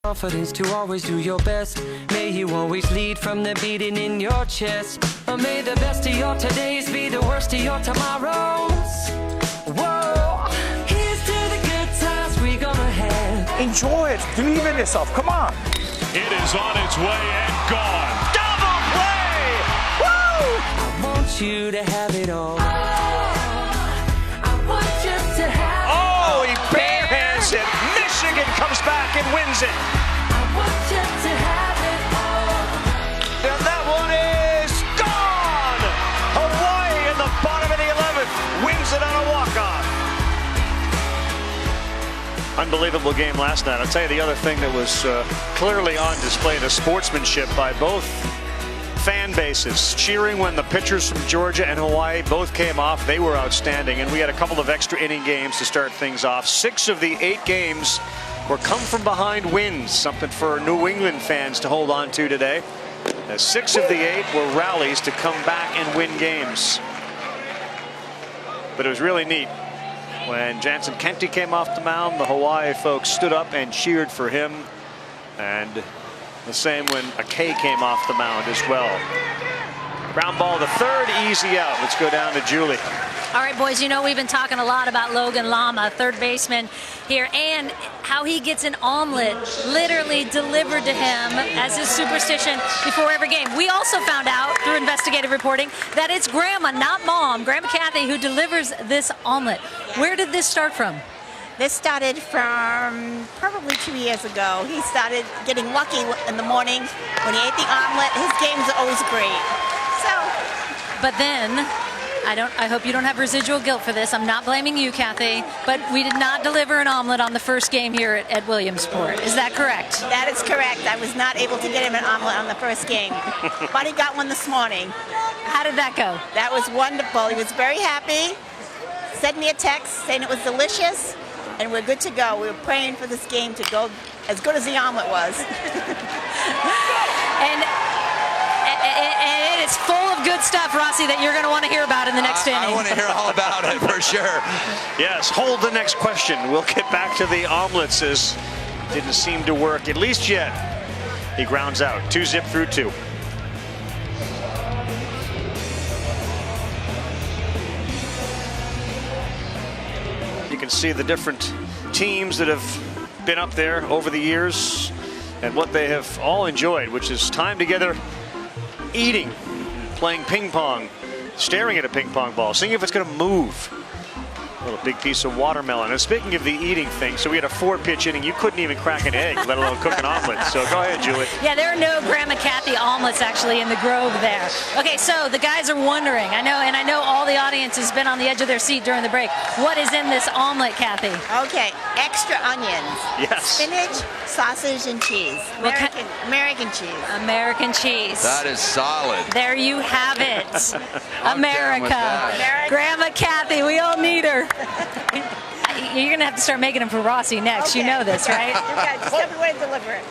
Speaker 19: Confidence to always do your best. May you always lead from the beating in your chest. Or may the best of your todays be the worst of your tomorrows. Whoa, here's to the good times we gonna have.
Speaker 9: Enjoy it. Believe in yourself. Come on.
Speaker 2: It is on its way and gone.
Speaker 3: Double play! Woo!
Speaker 19: I want you to have it all. I want you to have it all.
Speaker 3: Oh, he barehands it. Michigan comes back and wins it.
Speaker 19: I want you to have it all.
Speaker 3: And that one is gone. Hawaii in the bottom of the 11th wins it on a walk-off. Unbelievable game last night. I'll tell you the other thing that was clearly on display, the sportsmanship by both fan bases. Cheering when the pitchers from Georgia and Hawaii both came off. They were outstanding, and we had a couple of extra inning games to start things off. 6 of the 8 games were come from behind wins, something for New England fans to hold on to today. As 6 of the 8 were rallies to come back and win games. But it was really neat. When Jansen Kenti came off the mound, the Hawaii folks stood up and cheered for him. And the same when Akei came off the mound as well. Ground ball to third, easy out. Let's go down to Julie.
Speaker 5: All right, boys, you know we've been talking a lot about Logan Lama, third baseman here, and how he gets an omelet literally delivered to him as his superstition before every game. We also found out through investigative reporting that it's Grandma, not Mom, Grandma Kathy, who delivers this omelet. Where did this start from?
Speaker 20: This started from probably 2 years ago. He started getting lucky in the morning when he ate the omelet. His games are always great.
Speaker 5: But then, I hope you don't have residual guilt for this. I'm not blaming you, Kathy, but we did not deliver an omelet on the first game here at Williamsport. Is that correct?
Speaker 20: That is correct. I was not able to get him an omelet on the first game, but he got one this morning.
Speaker 5: How did that go?
Speaker 20: That was wonderful. He was very happy. Sent me a text saying it was delicious, and we're good to go. We were praying for this game to go as good as the omelet was.
Speaker 5: And it's full of good stuff, Rossi, that you're going to want to hear about in the next inning.
Speaker 4: I want to hear all about it for sure.
Speaker 3: Yes, hold the next question. We'll get back to the omelets as didn't seem to work, at least yet. He grounds out. 2-zip through 2. You can see the different teams that have been up there over the years and what they have all enjoyed, which is time together, eating, playing ping pong, staring at a ping pong ball, seeing if it's going to move. little big piece of watermelon. And speaking of the eating thing, so we had a 4-pitch inning. You couldn't even crack an egg, let alone cook an omelet. So go ahead, Julie.
Speaker 5: Yeah, there are no Grandma Kathy omelets actually in the Grove there. Okay, so the guys are wondering, I know all the audience has been on the edge of their seat during the break. What is in this omelet, Kathy?
Speaker 20: Okay, extra onions.
Speaker 3: Yes.
Speaker 20: Spinach, sausage, and cheese. American cheese.
Speaker 5: American cheese.
Speaker 4: That is solid.
Speaker 5: There you have it.
Speaker 4: I'm down with
Speaker 5: America.
Speaker 4: that.
Speaker 5: Grandma Kathy, we all need her. You're going to have to start making them for Rossi next.
Speaker 20: Okay.
Speaker 5: You know this, right?
Speaker 20: Okay, just tell me when to deliver it.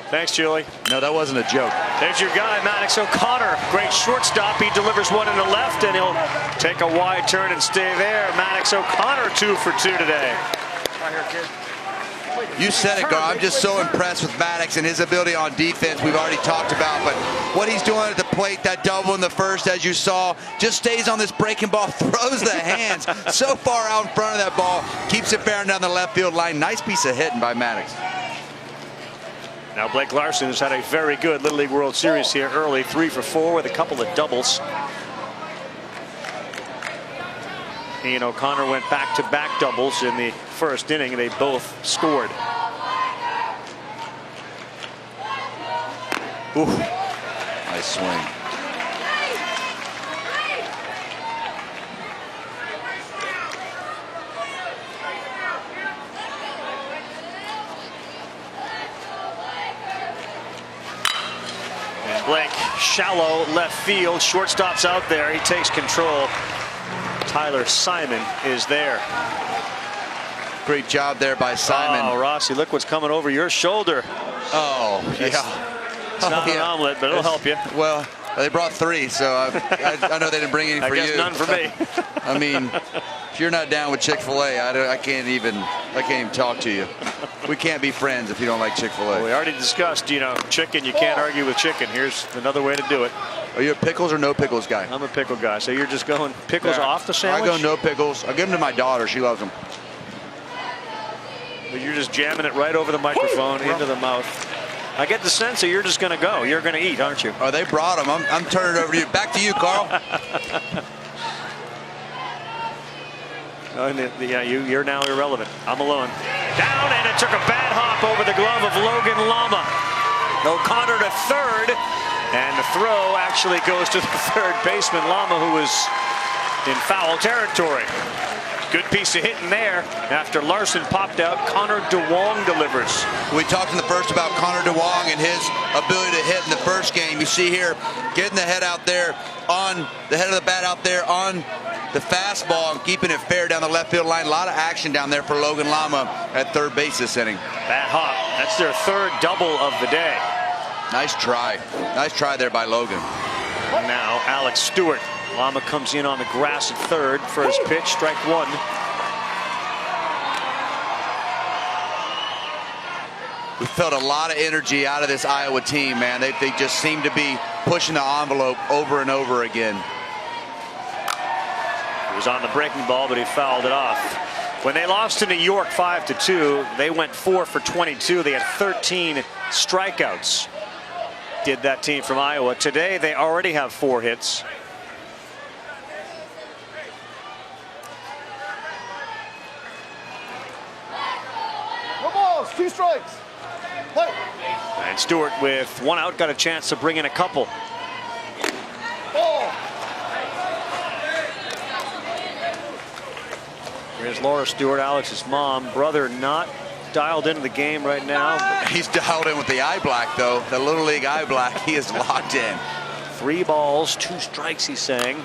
Speaker 3: Thanks, Julie.
Speaker 4: No, that wasn't a joke.
Speaker 3: There's your guy, Maddox O'Connor. Great shortstop. He delivers one in the left, and he'll take a wide turn and stay there. Maddox O'Connor 2 for 2 today. Right here, kid.
Speaker 4: You said it, Gar. I'm just so impressed with Maddox and his ability on defense. We've already talked about, but what he's doing at the plate, that double in the first, as you saw, just stays on this breaking ball, throws the hands so far out in front of that ball, keeps it bearing down the left field line. Nice piece of hitting by Maddox.
Speaker 3: Now Blake Larson has had a very good Little League World Series here early, 3 for 4 with a couple of doubles. He and O'Connor went back-to-back doubles in the first inning. They both scored. Ooh.
Speaker 4: Nice swing.
Speaker 3: And Blake, shallow left field. Shortstop's out there. He takes control. Tyler Simon is there.
Speaker 4: Great job there by Simon.
Speaker 3: Oh, Rossi, look what's coming over your shoulder.
Speaker 4: Oh, yeah.
Speaker 3: It's not an omelet, but it'll help you.
Speaker 4: Well, they brought 3, so I know they didn't bring any for you.
Speaker 3: I guess none for me.
Speaker 4: I mean, if you're not down with Chick-fil-A, I can't even talk to you. We can't be friends if you don't like Chick-fil-A.
Speaker 3: Well, we already discussed, chicken. You can't argue with chicken. Here's another way to do it.
Speaker 4: Are you a pickles or no pickles guy?
Speaker 3: I'm a pickle guy. So you're just going pickles off the sandwich?
Speaker 4: I go no pickles. I give them to my daughter. She loves them.
Speaker 3: But you're just jamming it right over the microphone into the mouth. I get the sense that you're just going to go. You're going to eat, aren't you?
Speaker 4: Oh, they brought them. I'm turning it over to you. Back to you, Carl.
Speaker 3: Yeah, you're now irrelevant. I'm alone. Down, and it took a bad hop over the glove of Logan Lama. O'Connor to third, and the throw actually goes to the third baseman, Lama, who was in foul territory. Good piece of hitting there. After Larson popped out, Connor DeWong delivers.
Speaker 4: We talked in the first about Connor DeWong and his ability to hit in the first game. You see here, getting the head out there on the head of the bat out there on the fastball and keeping it fair down the left field line. A lot of action down there for Logan Lama at third base this inning.
Speaker 3: Bad hop. That's their third double of the day.
Speaker 4: Nice try. Nice try there by Logan.
Speaker 3: Now Alex Stewart. Lama comes in on the grass at third. First pitch, strike 1.
Speaker 4: We felt a lot of energy out of this Iowa team, man. They just seem to be pushing the envelope over and over again.
Speaker 3: He was on the breaking ball, but he fouled it off. When they lost to New York 5-2, they went 4 for 22. They had 13 strikeouts. Did that team from Iowa. Today, they already have 4 hits.
Speaker 9: No balls, 2 strikes. Play.
Speaker 3: And Stewart, with 1 out, got a chance to bring in a couple.
Speaker 9: Ball.
Speaker 3: Here's Laura Stewart, Alex's mom. Brother not dialed into the game right now.
Speaker 4: He's dialed in with the eye black, though. The Little League eye black. He is locked in.
Speaker 3: 3 balls, 2 strikes, he's saying.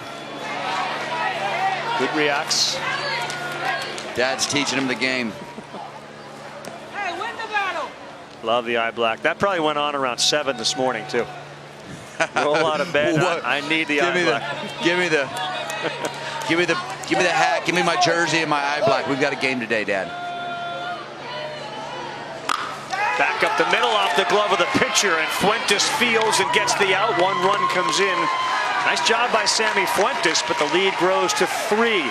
Speaker 3: Good reacts.
Speaker 4: Dad's teaching him the game.
Speaker 9: Hey, win the battle.
Speaker 3: Love the eye black. That probably went on around 7 this morning, too. Roll out of bed. I need the eye black.
Speaker 4: Give me the hat. Give me my jersey and my eye black. We've got a game today, Dad.
Speaker 3: Back up the middle off the glove of the pitcher, and Fuentes fields and gets the out. 1 run comes in. Nice job by Sammy Fuentes, but the lead grows to 3.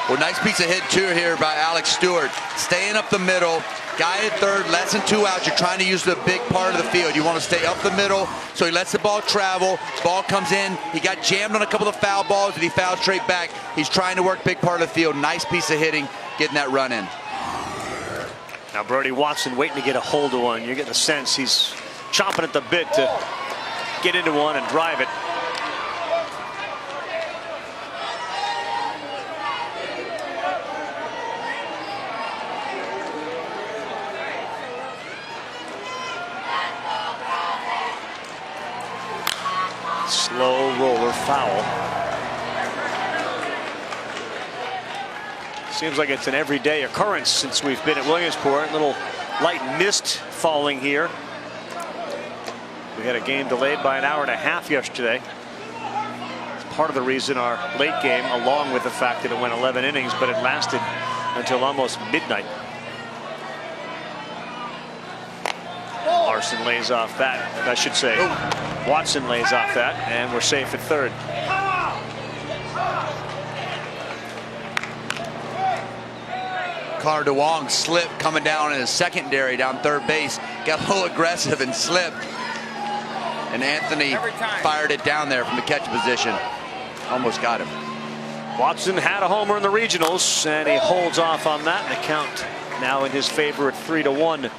Speaker 4: Well, nice piece of hit, too, here by Alex Stewart. Staying up the middle, Guy at third, less than 2 outs. You're trying to use the big part of the field. You want to stay up the middle, so he lets the ball travel. Ball comes in. He got jammed on a couple of foul balls, and he fouled straight back. He's trying to work big part of the field. Nice piece of hitting, getting that run in.
Speaker 3: Now Brody Watson waiting to get a hold of one. You're getting a sense he's chomping at the bit to get into one and drive it. Slow roller foul. Seems like it's an everyday occurrence since we've been at Williamsport. A little light mist falling here. We had a game delayed by an hour and a half yesterday. It's part of the reason our late game, along with the fact that it went 11 innings, but it lasted until almost midnight. Larson lays off that. I should say Watson lays off that, and we're safe at third.
Speaker 4: Connor DeWong slipped coming down in his secondary down third base. Got a little aggressive and slipped. And Anthony fired it down there from the catch position. Almost got him.
Speaker 3: Watson had a homer in the regionals, and he holds off on that. The count now in his favor at 3-1.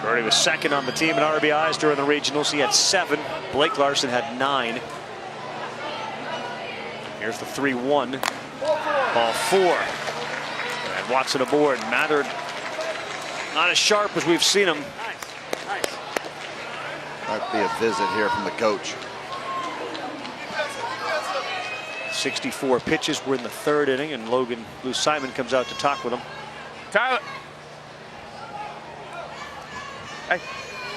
Speaker 3: Brody was second on the team in RBIs during the regionals. He had 7. Blake Larson had 9. Here's the 3-1. Ball 4. And Watson aboard. Mattered not as sharp as we've seen him.
Speaker 4: Might be a visit here from the coach.
Speaker 3: 64 pitches. We're in the 3rd inning, and Lou Simon comes out to talk with him.
Speaker 21: Tyler. Hey,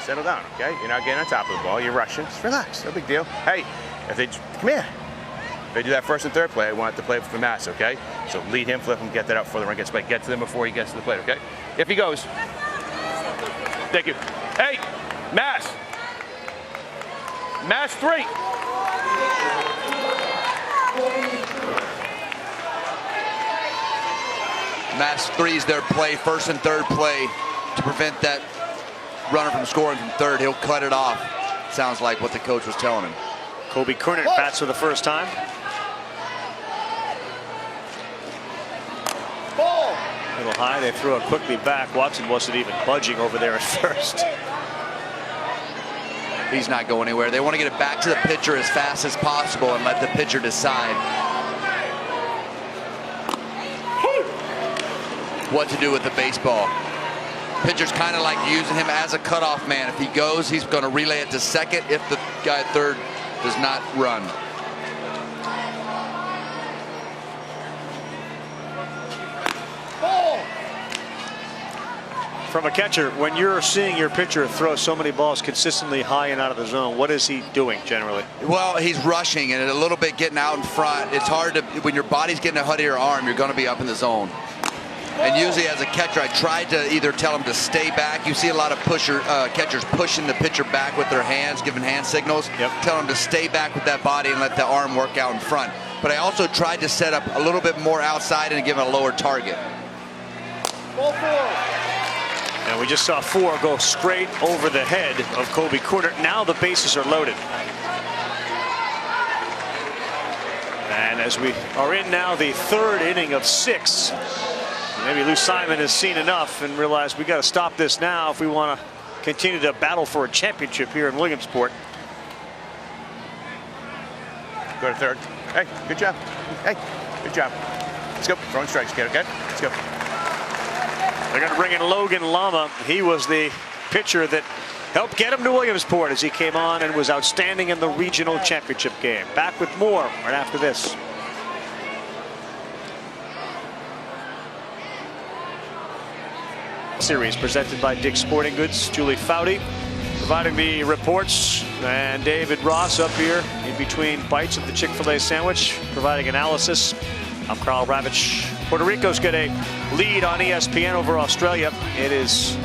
Speaker 21: settle down, okay? You're not getting on top of the ball. You're rushing. Just relax. No big deal. Hey, if they come here. If they do that 1st and 3rd play, I want it to play for Mass, okay? So lead him, flip him, get that out before the run gets played. Get to them before he gets to the plate, okay? If he goes. Thank you. Hey, Mass. Mass 3.
Speaker 4: Mass 3's their play, 1st and 3rd play to prevent that runner from scoring from 3rd. He'll cut it off. Sounds like what the coach was telling him.
Speaker 3: Kobe Kernert bats for the first time. A little high. They threw it quickly back. Watson wasn't even budging over there at first.
Speaker 4: He's not going anywhere. They want to get it back to the pitcher as fast as possible and let the pitcher decide what to do with the baseball. Pitcher's kind of like using him as a cutoff man. If he goes, he's going to relay it to second if the guy at third does not run.
Speaker 3: From a catcher, when you're seeing your pitcher throw so many balls consistently high and out of the zone, what is he doing generally?
Speaker 4: Well, he's rushing and a little bit getting out in front. It's hard to, when your body's getting ahead of your arm, you're going to be up in the zone. And usually as a catcher, I tried to either tell him to stay back. You see a lot of catchers pushing the pitcher back with their hands, giving hand signals. Tell him to stay back with that body and let the arm work out in front. But I also tried to set up a little bit more outside and give him a lower target.
Speaker 3: And we just saw 4 go straight over the head of Kobe Kernert. Now the bases are loaded. And as we are in now the 3rd inning of 6, maybe Lou Simon has seen enough and realized we got to stop this now if we want to continue to battle for a championship here in Williamsport.
Speaker 21: Go to 3rd. Hey, good job. Hey, good job. Let's go. Throwing strikes, kid, okay? Let's go.
Speaker 3: They're going to bring in Logan Lama. He was the pitcher that helped get him to Williamsport as he came on and was outstanding in the regional championship game. Back with more right after this. Series presented by Dick's Sporting Goods. Julie Foudy providing the reports, and David Ross up here in between bites of the Chick-fil-A sandwich providing analysis. I'm Carl Ravitch. Puerto Rico's got a lead on ESPN over Australia. It is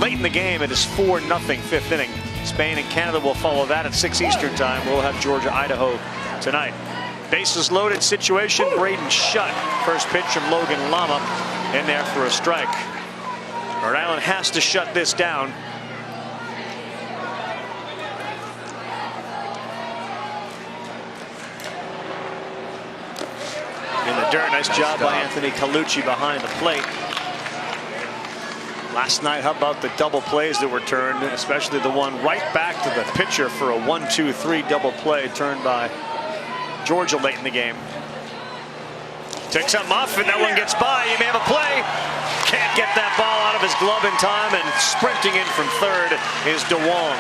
Speaker 3: late in the game. It is 4-0 5th inning. Spain and Canada will follow that at 6 Eastern time. We'll have Georgia, Idaho tonight. bases loaded situation. Braden Shutt. First pitch from Logan Lama in there for a strike. Rhode Island has to shut this down. In the dirt, nice job by Anthony Colucci behind the plate. Last night, how about the double plays that were turned, especially the one right back to the pitcher for a 1-2-3 double play turned by Georgia late in the game. Takes something off, and that one gets by. You may have a play. Can't get that ball out of his glove in time, and sprinting in from third is DeWong.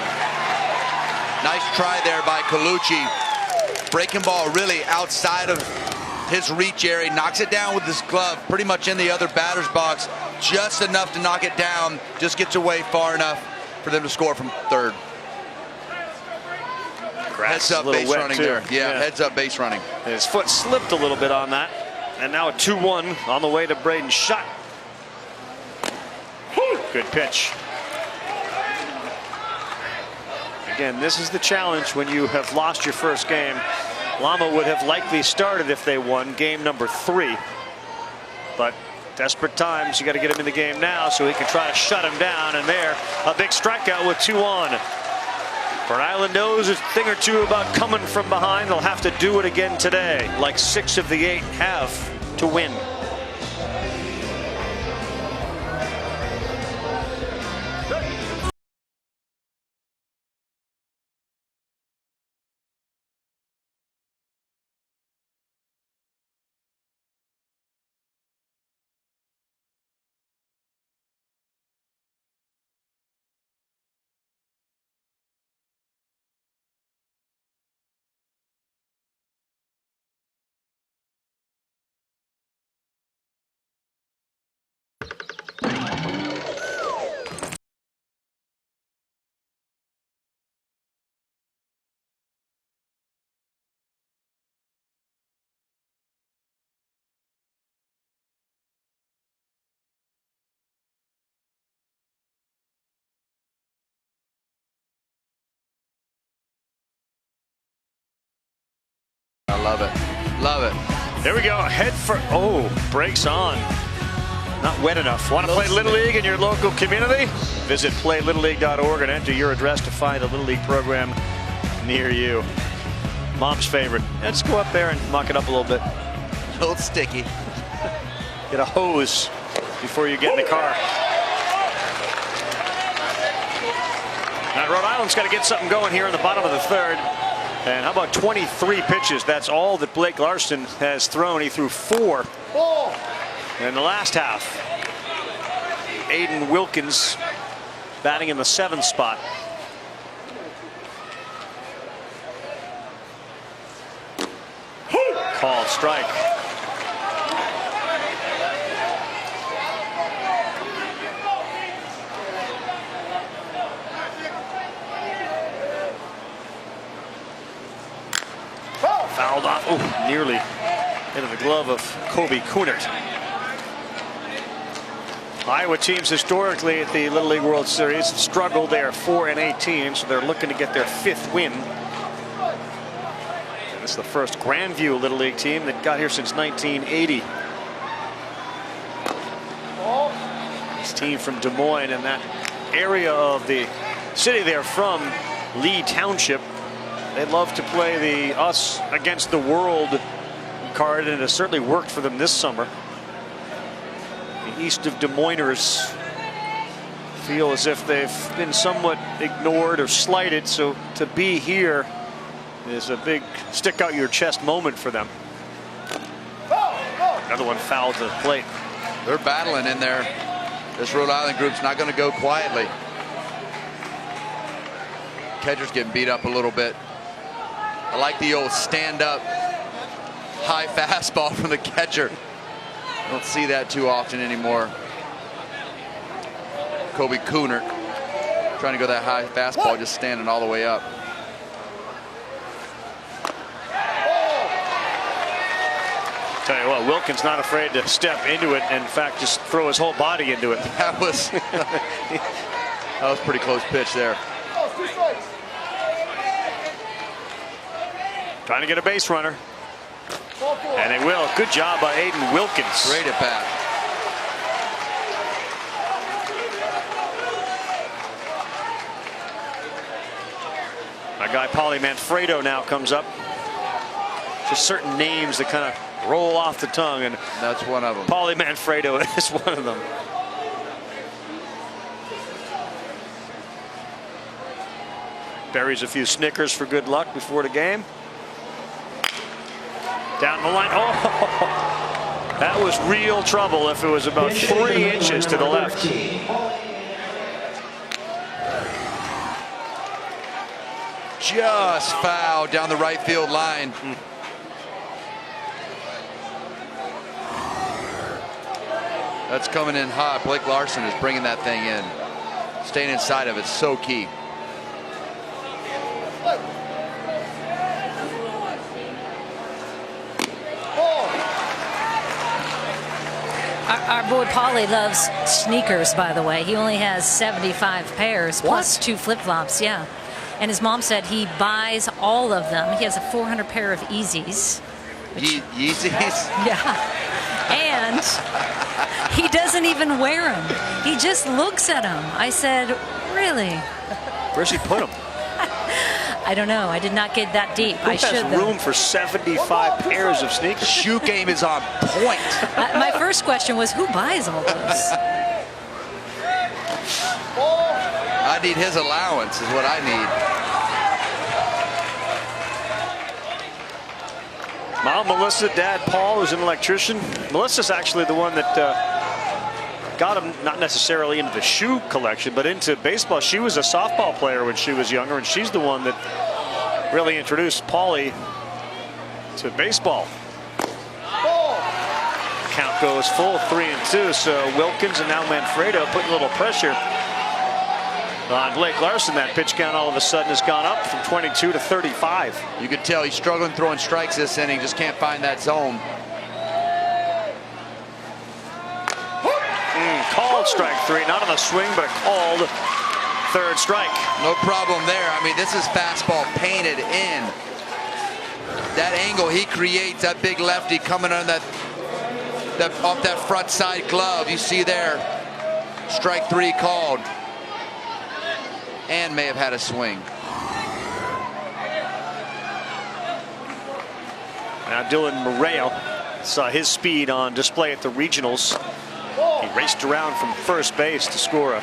Speaker 4: Nice try there by Colucci. Breaking ball really outside of his reach area. Knocks it down with his glove, pretty much in the other batter's box. Just enough to knock it down. Just gets away far enough for them to score from third. Heads up base running there. Yeah, heads up base running.
Speaker 3: His foot slipped a little bit on that. And now a 2-1 on the way to Braden Shutt. Good pitch. Again, this is the challenge when you have lost your first game. Lama would have likely started if they won game number 3. But desperate times, you got to get him in the game now so he can try to shut him down. And there, a big strikeout with 2 on. Rhode Island knows a thing or two about coming from behind. They'll have to do it again today, like 6 of the 8 have to win.
Speaker 4: I love it. Love it.
Speaker 3: There we go. Head for, breaks on. Not wet enough. Want to play Little League in your local community? Visit playlittleLeague.org and enter your address to find a Little League program near you. Mom's favorite. Let's go up there and muck it up a little bit.
Speaker 4: A little sticky.
Speaker 3: Get a hose before you get in the car. Now Rhode Island's got to get something going here in the bottom of the third. And how about 23 pitches? That's all that Blake Larson has thrown. He threw 4 in the last half. Aiden Wilkins batting in the 7th spot. Called strike. Fouled off. Oh, nearly into the glove of Kobe Kunert. Iowa teams historically at the Little League World Series struggled. They are 4-18, so they're looking to get their 5th win. And this is the first Grandview Little League team that got here since 1980. This team from Des Moines and that area of the city they're from, Lee Township. They love to play the us against the world card, and it has certainly worked for them this summer. The east of Des Moiners feel as if they've been somewhat ignored or slighted, so to be here is a big stick out your chest moment for them. Another one fouled to the plate.
Speaker 4: They're battling in there. This Rhode Island group's not going to go quietly. Catcher's getting beat up a little bit. I like the old stand-up high fastball from the catcher. I don't see that too often anymore. Kobe Kunert trying to go that high fastball, just standing all the way up.
Speaker 3: Tell you what, Wilkins not afraid to step into it, and in fact just throw his whole body into it.
Speaker 4: That was a pretty close pitch there.
Speaker 3: Trying to get a base runner. And they will. Good job by Aiden Wilkins.
Speaker 4: Great at bat.
Speaker 3: Our guy Paulie Manfredo now comes up. Just certain names that kind of roll off the tongue, and
Speaker 4: that's one of them.
Speaker 3: Paulie Manfredo is one of them. Buries a few Snickers for good luck before the game. Down the line. Oh, that was real trouble if it was about 3 inches to the left.
Speaker 4: Just foul down the right field line. That's coming in hot. Blake Larson is bringing that thing in. Staying inside of it is so key.
Speaker 5: Our boy Paulie loves sneakers, by the way. He only has 75 pairs plus 2 flip-flops, yeah. And his mom said he buys all of them. He has a 400 pair of Yeezys.
Speaker 4: Yeezys?
Speaker 5: Yeah. And he doesn't even wear them. He just looks at them. I said, really?
Speaker 3: Where's he put them?
Speaker 5: I don't know. I did not get that deep.
Speaker 3: Who
Speaker 5: I should,
Speaker 3: has room for 75 pairs of sneakers?
Speaker 4: Shoe game is on point.
Speaker 5: My first question was, who buys all those?
Speaker 4: I need his allowance is what I need.
Speaker 3: Mom, Melissa, Dad, Paul, who's an electrician. Melissa's actually the one that got him not necessarily into the shoe collection, but into baseball. She was a softball player when she was younger, and she's the one that really introduced Paulie to baseball. Count goes full, 3-2. So Wilkins and now Manfredo putting a little pressure on Blake Larson. That pitch count all of a sudden has gone up from 22 to 35.
Speaker 4: You could tell he's struggling throwing strikes this inning. Just can't find that zone.
Speaker 3: Called strike 3, not on a swing, but a called 3rd strike.
Speaker 4: No problem there. I mean, this is fastball painted in. That angle he creates, that big lefty coming on that off that front side glove. You see there, strike 3 called. And may have had a swing.
Speaker 3: Now Dylan Moreo saw his speed on display at the regionals. He raced around from first base to score a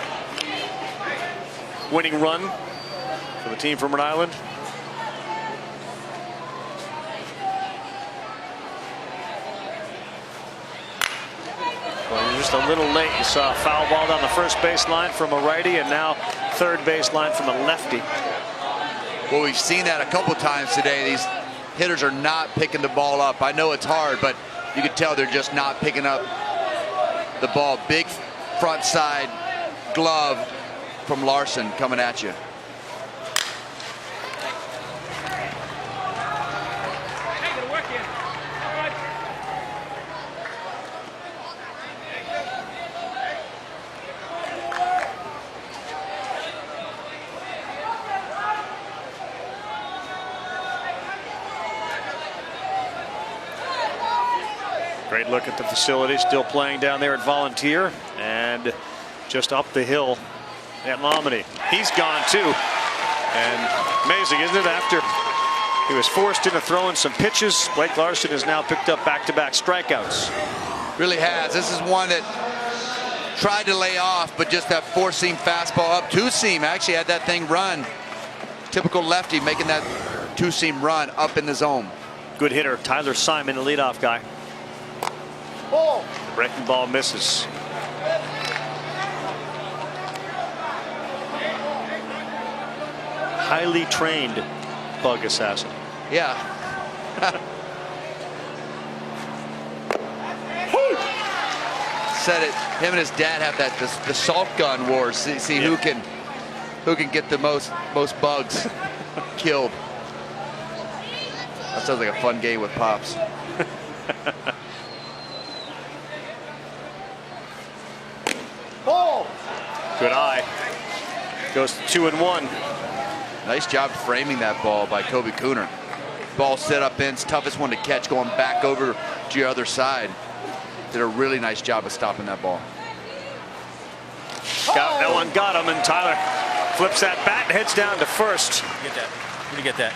Speaker 3: winning run for the team from Rhode Island. Well, just a little late. You saw a foul ball down the first base line from a righty, and now third base line from a lefty.
Speaker 4: Well, we've seen that a couple times today. These hitters are not picking the ball up. I know it's hard, but you can tell they're just not picking up the ball. Big front side glove from Larson coming at you.
Speaker 3: Great look at the facility, still playing down there at Volunteer, and just up the hill at Lomini. He's gone too, and amazing, isn't it? After he was forced into throwing some pitches, Blake Larson has now picked up back-to-back strikeouts.
Speaker 4: Really has. This is one that tried to lay off, but just that 4-seam fastball up. 2-seam actually had that thing run. Typical lefty making that 2-seam run up in the zone.
Speaker 3: Good hitter, Tyler Simon, the leadoff guy. Breaking ball misses. Highly trained bug assassin.
Speaker 4: Yeah. Said it. Him and his dad have that the salt gun wars. See who can get the most bugs killed. That sounds like a fun game with Pops.
Speaker 3: Good eye. Goes to 2-1.
Speaker 4: Nice job framing that ball by Kobe Cooner. ball setup ends, toughest one to catch, going back over to your other side. Did a really nice job of stopping that ball.
Speaker 3: No one got him, and Tyler flips that bat and heads down to first.
Speaker 1: Get that. Where you get that?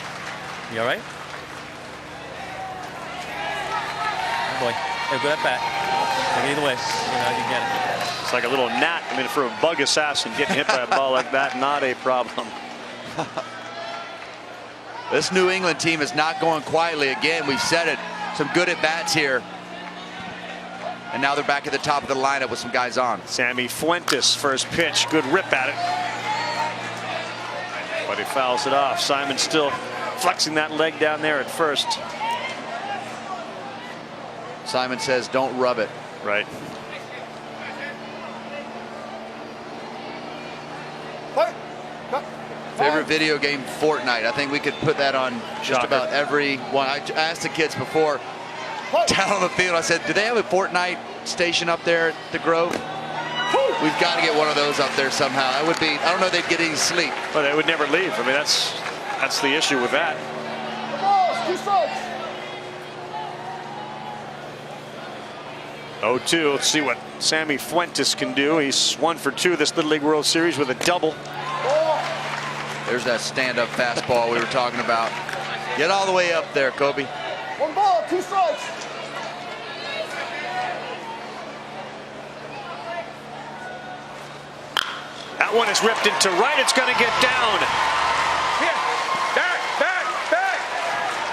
Speaker 1: You all right? Good boy. Hey, go that bat. Take it either way. You get it.
Speaker 3: It's like a little gnat. I mean, for a bug assassin, getting hit by a ball like that, not a problem.
Speaker 4: This New England team is not going quietly. Again, we've said it. Some good at-bats here. And now they're back at the top of the lineup with some guys on.
Speaker 3: Sammy Fuentes, first pitch. Good rip at it. But he fouls it off. Simon still flexing that leg down there at first.
Speaker 4: Simon says, don't rub it.
Speaker 3: Right.
Speaker 4: Favorite video game, Fortnite. I think we could put that on just about every one. I asked the kids before, down on the field, I said, do they have a Fortnite station up there at the Grove? We've got to get one of those up there somehow. That would be, I don't know if they'd get any sleep.
Speaker 3: But they would never leave. I mean, that's the issue with that. 0-2. Let's see what Sammy Fuentes can do. He's 1 for 2 this Little League World Series with a double.
Speaker 4: There's that stand-up fastball we were talking about. Get all the way up there, Kobe.
Speaker 9: 1 ball, 2 strikes.
Speaker 3: That one is ripped into right. It's going to get down.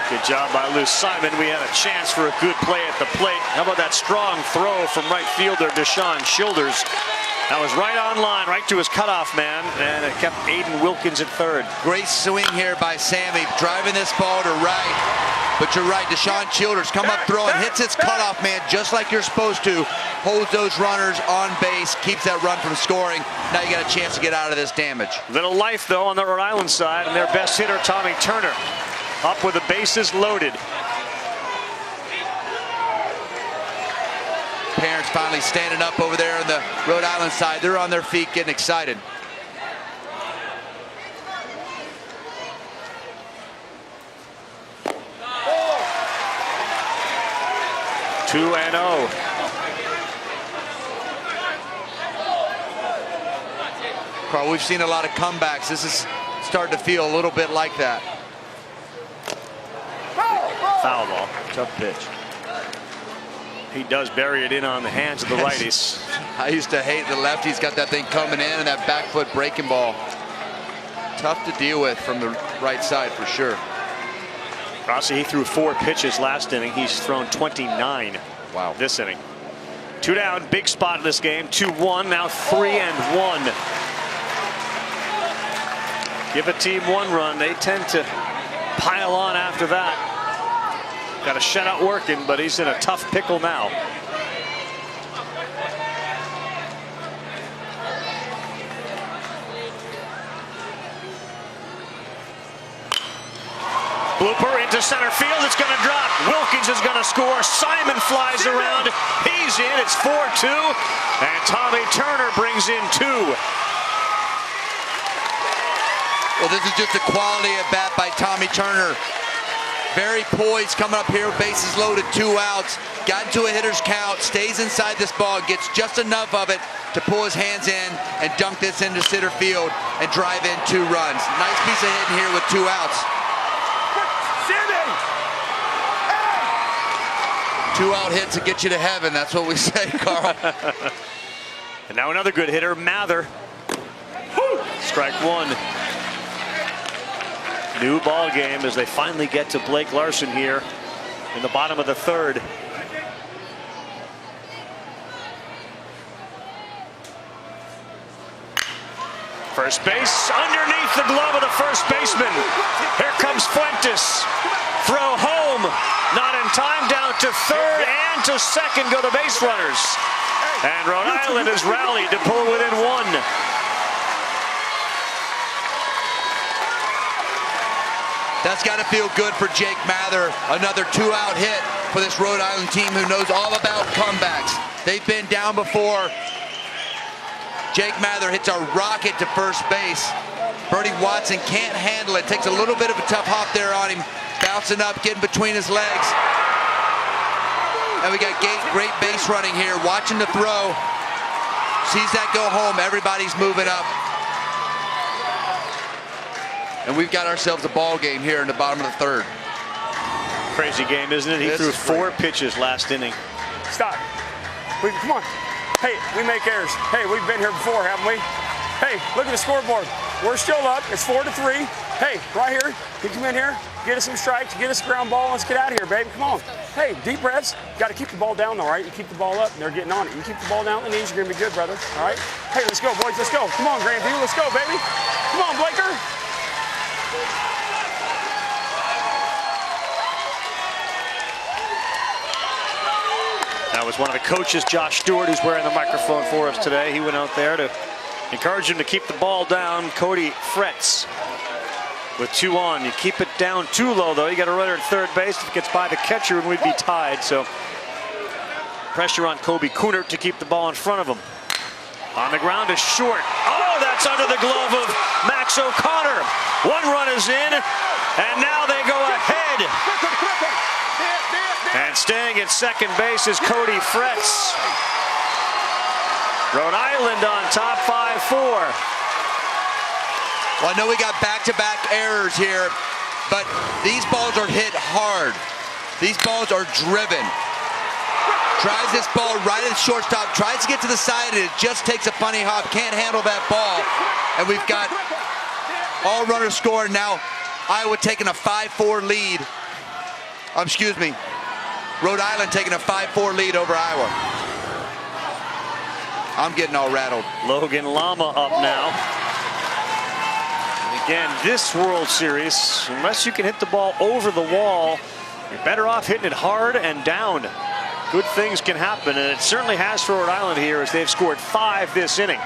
Speaker 3: Good job by Lou Simon. We had a chance for a good play at the plate. How about that strong throw from right fielder Deshaun Childers? That was right on line, right to his cutoff man, and it kept Aiden Wilkins at third.
Speaker 4: Great swing here by Sammy, driving this ball to right. But you're right, Deshaun Childers come up throwing, hits his cutoff man just like you're supposed to, holds those runners on base, keeps that run from scoring. Now you got a chance to get out of this damage.
Speaker 3: Little life, though, on the Rhode Island side, and their best hitter, Tommy Turner, up with the bases loaded.
Speaker 4: Parents finally standing up over there on the Rhode Island side. They're on their feet getting excited.
Speaker 3: Oh. 2-0.
Speaker 4: Carl, we've seen a lot of comebacks. This is starting to feel a little bit like that.
Speaker 3: Foul ball. Tough pitch. He does bury it in on the hands of the righties.
Speaker 4: I used to hate the lefties. Got that thing coming in and that back foot breaking ball. Tough to deal with from the right side for sure.
Speaker 3: Rossi, he threw 4 pitches last inning. He's thrown 29.
Speaker 4: Wow.
Speaker 3: This inning. 2 down, big spot in this game. 2-1, now 3-1. Give a team 1 run, they tend to pile on after that. Got a shutout working, but he's in a tough pickle now. Blooper into center field. It's going to drop. Wilkins is going to score. Simon flies around. He's in. It's 4-2. And Tommy Turner brings in 2.
Speaker 4: Well, this is just a quality at bat by Tommy Turner. Very poised coming up here, bases loaded, 2 outs. Got into a hitter's count, stays inside this ball, gets just enough of it to pull his hands in and dunk this into center field and drive in 2 runs. Nice piece of hitting here with 2 outs. 2-out hits to get you to heaven, that's what we say, Carl.
Speaker 3: And now another good hitter, Mather. Strike 1. New ball game as they finally get to Blake Larson here in the bottom of the 3rd. First base underneath the glove of the first baseman. Here comes Fuentes. Throw home. Not in time. Down to 3rd and to 2nd go the base runners. And Rhode Island has rallied to pull within 1.
Speaker 4: That's got to feel good for Jake Mather. Another 2-out hit for this Rhode Island team who knows all about comebacks. They've been down before. Jake Mather hits a rocket to first base. Bertie Watson can't handle it. Takes a little bit of a tough hop there on him. Bouncing up, getting between his legs. And we got great base running here. Watching the throw. Sees that go home. Everybody's moving up. And we've got ourselves a ball game here in the bottom of the third.
Speaker 3: Crazy game, isn't it? He threw 4 pitches last inning.
Speaker 9: Stop. Come on. Hey, we make errors. Hey, we've been here before, haven't we? Hey, look at the scoreboard. We're still up. It's 4-3. Hey, right here. You come in here, get us some strikes, get us a ground ball. Let's get out of here, baby. Come on. Hey, deep breaths. Got to keep the ball down, though, right? You keep the ball up, and they're getting on it. You keep the ball down at the knees, you're going to be good, brother. All right? Hey, let's go, boys. Let's go. Come on, Grandview. Let's go, baby. Come on, Blaker.
Speaker 3: That was one of the coaches, Josh Stewart, who's wearing the microphone for us today. He went out there to encourage him to keep the ball down. Cody Fretz with 2 on. You keep it down too low, though. You got a runner at third base. If it gets by the catcher, and we'd be tied. So pressure on Kobe Coonert to keep the ball in front of him. On the ground is short. Oh, that's under the glove of Max O'Connor. 1 run is in, and now they go ahead. And staying at second base is Cody Fretz. Rhode Island on top, 5-4.
Speaker 4: Well, I know we got back-to-back errors here, but these balls are hit hard. These balls are driven. Tries this ball right at the shortstop, tries to get to the side, and it just takes a funny hop. Can't handle that ball. And we've got all runners scored. Now Iowa taking a 5-4 lead. Excuse me. Rhode Island taking a 5-4 lead over Iowa. I'm getting all rattled.
Speaker 3: Logan Lama up now. And again, this World Series, unless you can hit the ball over the wall, you're better off hitting it hard and down. Good things can happen, and it certainly has for Rhode Island here as they've scored 5 this inning.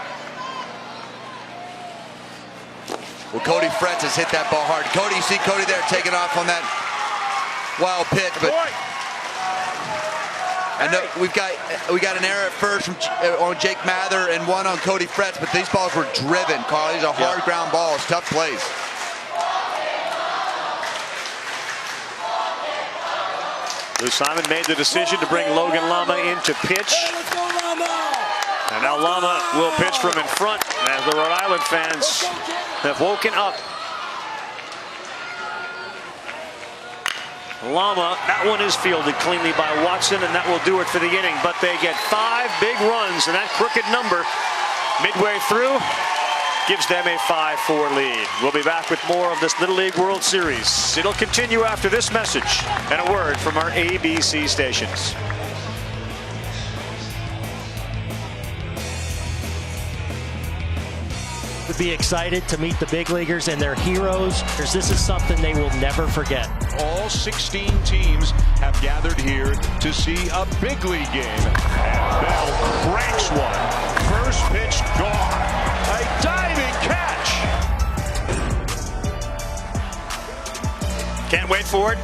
Speaker 4: Well, Cody Fretz has hit that ball hard. Cody, you see Cody there taking off on that wild pitch, but I know we got an error at first from, on Jake Mather and 1 on Cody Fretz, but these balls were driven, Carl. These are hard ground balls, tough plays.
Speaker 3: Lou Simon made the decision to bring Logan Lama in to pitch. And now Lama will pitch from in front as the Rhode Island fans have woken up. Lama, that one is fielded cleanly by Watson, and that will do it for the inning. But they get 5 big runs, and that crooked number midway through gives them a 5-4 lead. We'll be back with more of this Little League World Series. It'll continue after this message and a word from our ABC stations.
Speaker 6: To be excited to meet the big leaguers and their heroes. This is something they will never forget.
Speaker 2: All 16 teams have gathered here to see a big league game. And Bell cranks one. First pitch gone. A diving catch.
Speaker 3: Can't wait for it.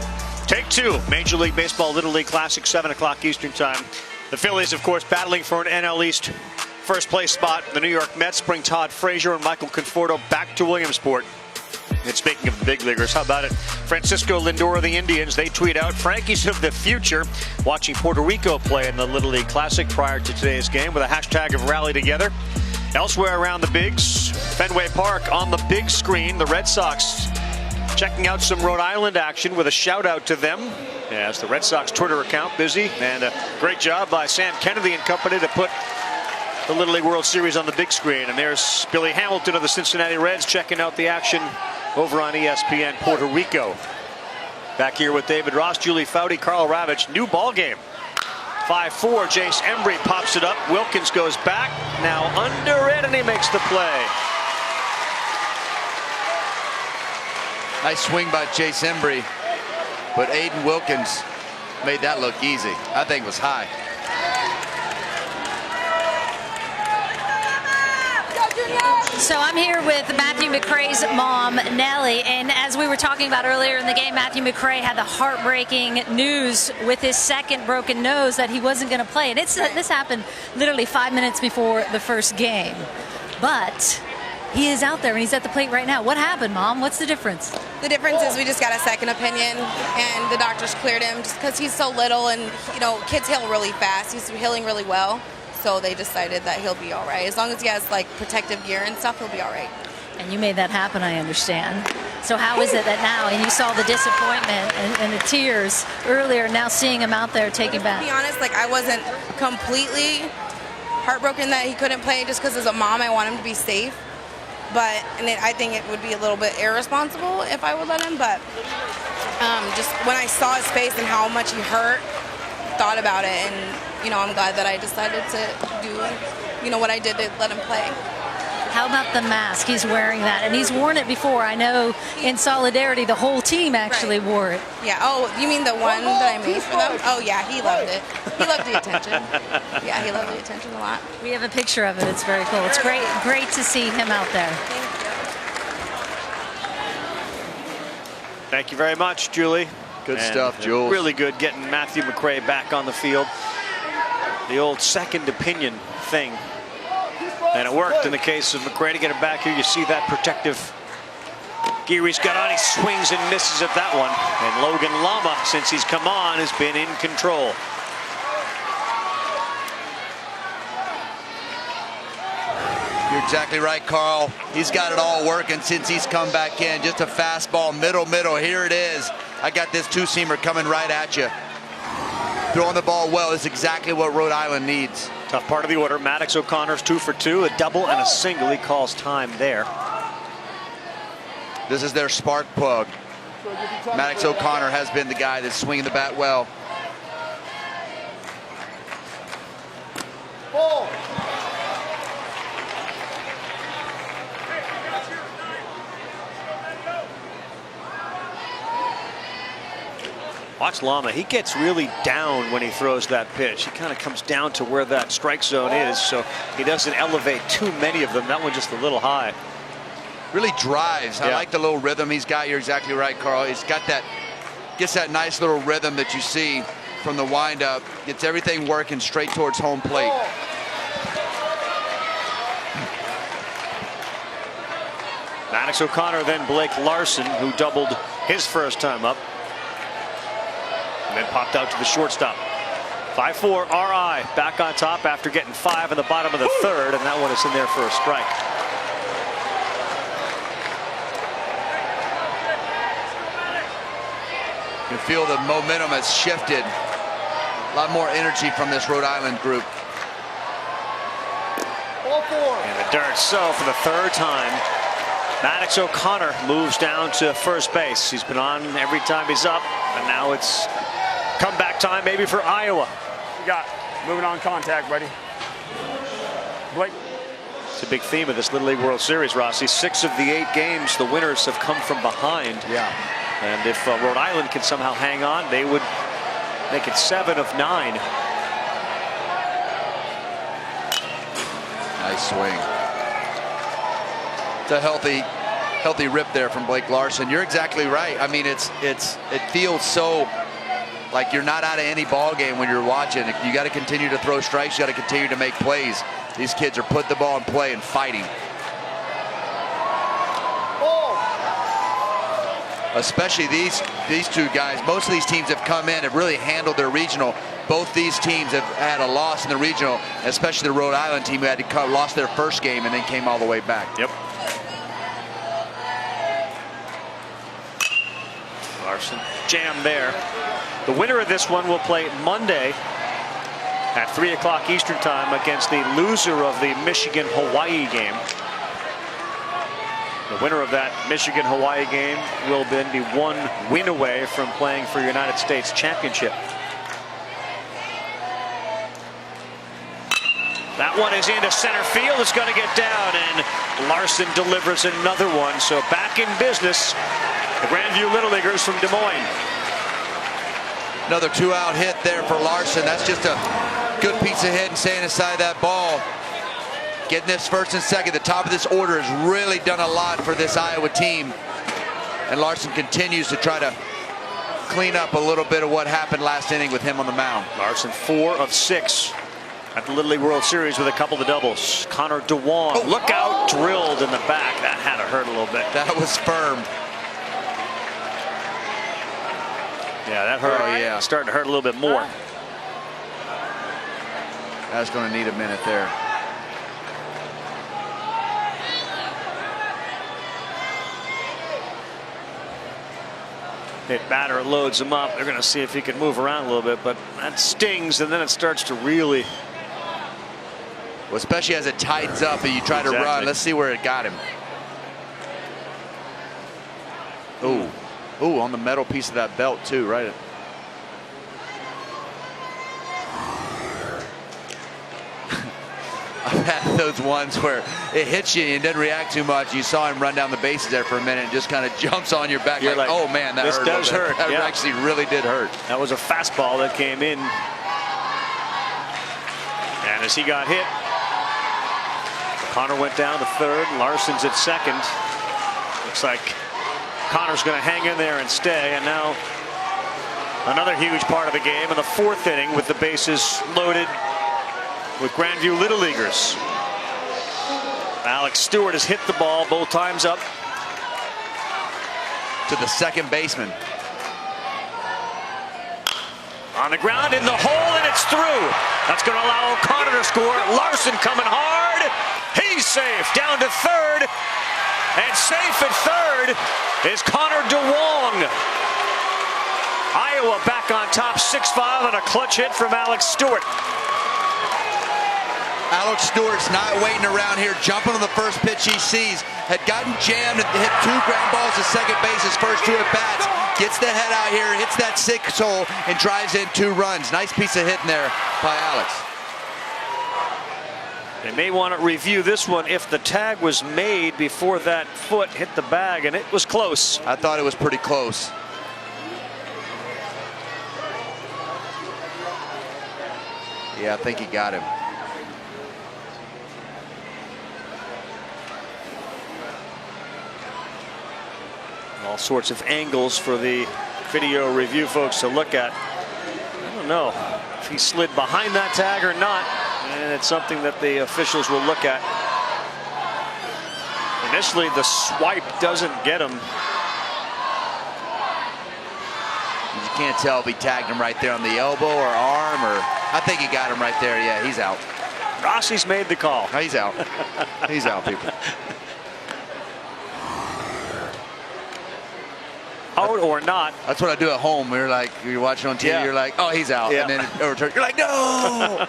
Speaker 3: Take 2. Major League Baseball Little League Classic, 7 o'clock Eastern Time. The Phillies, of course, battling for an NL East first place spot. The New York Mets bring Todd Frazier and Michael Conforto back to Williamsport. And speaking of the big leaguers, how about it? Francisco Lindor of the Indians, they tweet out, Frankie's of the future, watching Puerto Rico play in the Little League Classic prior to today's game with a hashtag of rally together. Elsewhere around the bigs, Fenway Park on the big screen, the Red Sox checking out some Rhode Island action with a shout out to them. As the Red Sox Twitter account busy, and a great job by Sam Kennedy and company to put the Little League World Series on the big screen. And there's Billy Hamilton of the Cincinnati Reds checking out the action over on ESPN Puerto Rico. Back here with David Ross, Julie Foudy, Carl Ravitch. New ball game. 5-4. Jace Embry pops it up. Wilkins goes back. Now under it, and he makes the play.
Speaker 4: Nice swing by Jace Embry, but Aiden Wilkins made that look easy. I think it was high.
Speaker 5: So I'm here with Matthew McRae's mom, Nellie, and as we were talking about earlier in the game, Matthew McRae had the heartbreaking news with his second broken nose that he wasn't going to play. And this happened literally 5 minutes before the first game. But he is out there and he's at the plate right now. What happened, Mom? What's the difference?
Speaker 8: The difference is we just got a second opinion, and the doctors cleared him just because he's so little, and you know, kids heal really fast. He's healing really well, so they decided that he'll be all right. As long as he has like protective gear and stuff, he'll be all right.
Speaker 5: And you made that happen, I understand. So how is it that now, and you saw the disappointment and the tears earlier, now seeing him out there taking back?
Speaker 8: To be honest, like I wasn't completely heartbroken that he couldn't play, just because as a mom I want him to be safe. But I think it would be a little bit irresponsible if I would let him. But just when I saw his face and how much he hurt, thought about it, and you know, I'm glad that I decided to do, you know, what I did to let him play.
Speaker 5: How about the mask? He's wearing that, and he's worn it before. I know in solidarity, the whole team actually wore it.
Speaker 8: Yeah. Oh, you mean the one that I made for them? Oh, yeah. He loved it. He loved the attention. Yeah, he loved the attention a lot.
Speaker 5: We have a picture of it. It's very cool. It's great to see him out there.
Speaker 3: Thank you very much, Julie.
Speaker 2: Good stuff, Jules.
Speaker 3: Really good getting Matthew McRae back on the field. The old second opinion thing. And it worked in the case of McRae to get it back here. You see that protective gear he's got on. He swings and misses at that one. And Logan Lama, since he's come on, has been in control.
Speaker 4: You're exactly right, Carl. He's got it all working since he's come back in. Just a fastball, middle. Here it is. I got this two-seamer coming right at you. Throwing the ball well is exactly what Rhode Island needs.
Speaker 3: Tough part of the order. Maddox O'Connor's 2 for 2, a double and a single. He calls time there.
Speaker 4: This is their spark plug. Maddox O'Connor has been the guy that's swinging the bat well.
Speaker 3: Watch Lama. He gets really down when he throws that pitch. He kind of comes down to where that strike zone is, so he doesn't elevate too many of them. That one just a little high.
Speaker 4: Really drives. I like the little rhythm he's got. You're exactly right, Carl. He's got that, gets that nice little rhythm that you see from the windup. Gets everything working straight towards home plate.
Speaker 3: Maddox O'Connor, then Blake Larson, who doubled his first time up. And then popped out to the shortstop. 5-4 RI back on top after getting 5 in the bottom of the third, and that one is in there for a strike.
Speaker 4: You feel the momentum has shifted. A lot more energy from this Rhode Island group.
Speaker 3: And the dirt. So for the third time, Maddox O'Connor moves down to first base. He's been on every time he's up, and now it's comeback time maybe for Iowa.
Speaker 9: You got moving on contact, buddy. Blake.
Speaker 3: It's a big theme of this Little League World Series, Rossi. 6 of the 8 games, the winners have come from behind.
Speaker 4: Yeah.
Speaker 3: And if Rhode Island can somehow hang on, they would make it 7 of 9.
Speaker 4: Nice swing. It's a healthy rip there from Blake Larson. You're exactly right. I mean, it feels so like you're not out of any ball game when you're watching. You got to continue to throw strikes. You got to continue to make plays. These kids are putting the ball in play and fighting. Especially these two guys. Most of these teams have come in, have really handled their regional. Both these teams have had a loss in the regional, especially the Rhode Island team who had to lost their first game and then came all the way back.
Speaker 3: Yep. Larson jammed there. The winner of this one will play Monday at 3 o'clock Eastern time against the loser of the Michigan-Hawaii game. The winner of that Michigan-Hawaii game will then be 1 win away from playing for United States Championship. That one is into center field. It's going to get down, and Larson delivers another one. So back in business, the Grandview Little Leaguers from Des Moines.
Speaker 4: Another 2-out hit there for Larson. That's just a good piece of hitting, staying inside that ball. Getting this first and second. The top of this order has really done a lot for this Iowa team. And Larson continues to try to clean up a little bit of what happened last inning with him on the mound.
Speaker 3: Larson 4 of 6 at the Little League World Series with a couple of doubles. Connor DeWong, look out, drilled in the back. That had to hurt a little bit.
Speaker 4: That was firm.
Speaker 3: Yeah, that hurt.
Speaker 11: Oh, yeah.
Speaker 3: Starting to hurt a little bit more.
Speaker 11: That's going to need a minute there.
Speaker 3: Hit batter, loads him up. They're going to see if he can move around a little bit, but that stings, and then it starts to really.
Speaker 11: Well, especially as it tightens up and you try to run. Let's see where it got him. Ooh. Ooh, on the metal piece of that belt, too, right? I've had those ones where it hits you and it doesn't react too much. You saw him run down the bases there for a minute and just kind of jumps on your back.
Speaker 3: You're like,
Speaker 11: oh, man, that
Speaker 3: this
Speaker 11: hurt.
Speaker 3: Does hurt.
Speaker 11: That
Speaker 3: yeah.
Speaker 11: actually really did hurt.
Speaker 3: That was a fastball that came in. And as he got hit, Connor went down to third. Larson's at second. Looks like Connor's going to hang in there and stay. And now another huge part of the game in the fourth inning with the bases loaded with Grandview Little Leaguers. Alex Stewart has hit the ball both times up
Speaker 11: to the second baseman.
Speaker 3: On the ground, in the hole, and it's through. That's going to allow O'Connor to score. Larson coming hard. He's safe. Down to third. And safe at third is Connor DeWong. Iowa back on top 6-5 on a clutch hit from Alex Stewart.
Speaker 4: Alex Stewart's not waiting around here, jumping on the first pitch he sees. Had gotten jammed and hit 2 ground balls to second base his first 2 at bats. Gets the head out here, hits that 6th hole, and drives in 2 runs. Nice piece of hitting there by Alex.
Speaker 3: They may want to review this one if the tag was made before that foot hit the bag, and it was close.
Speaker 11: I thought it was pretty close. Yeah, I think he got him.
Speaker 3: All sorts of angles for the video review folks to look at. I don't know if he slid behind that tag or not, and it's something that the officials will look at. Initially, the swipe doesn't get him.
Speaker 11: You can't tell if he tagged him right there on the elbow or arm, or I think he got him right there. Yeah, he's out.
Speaker 3: Rossi's made the call.
Speaker 11: He's out. He's out, people.
Speaker 3: Out or not.
Speaker 11: That's what I do at home. You're like, you're watching on TV,
Speaker 3: Yeah.
Speaker 11: you're like, oh, he's out.
Speaker 3: Yeah.
Speaker 11: And then it overturns. You're like, no!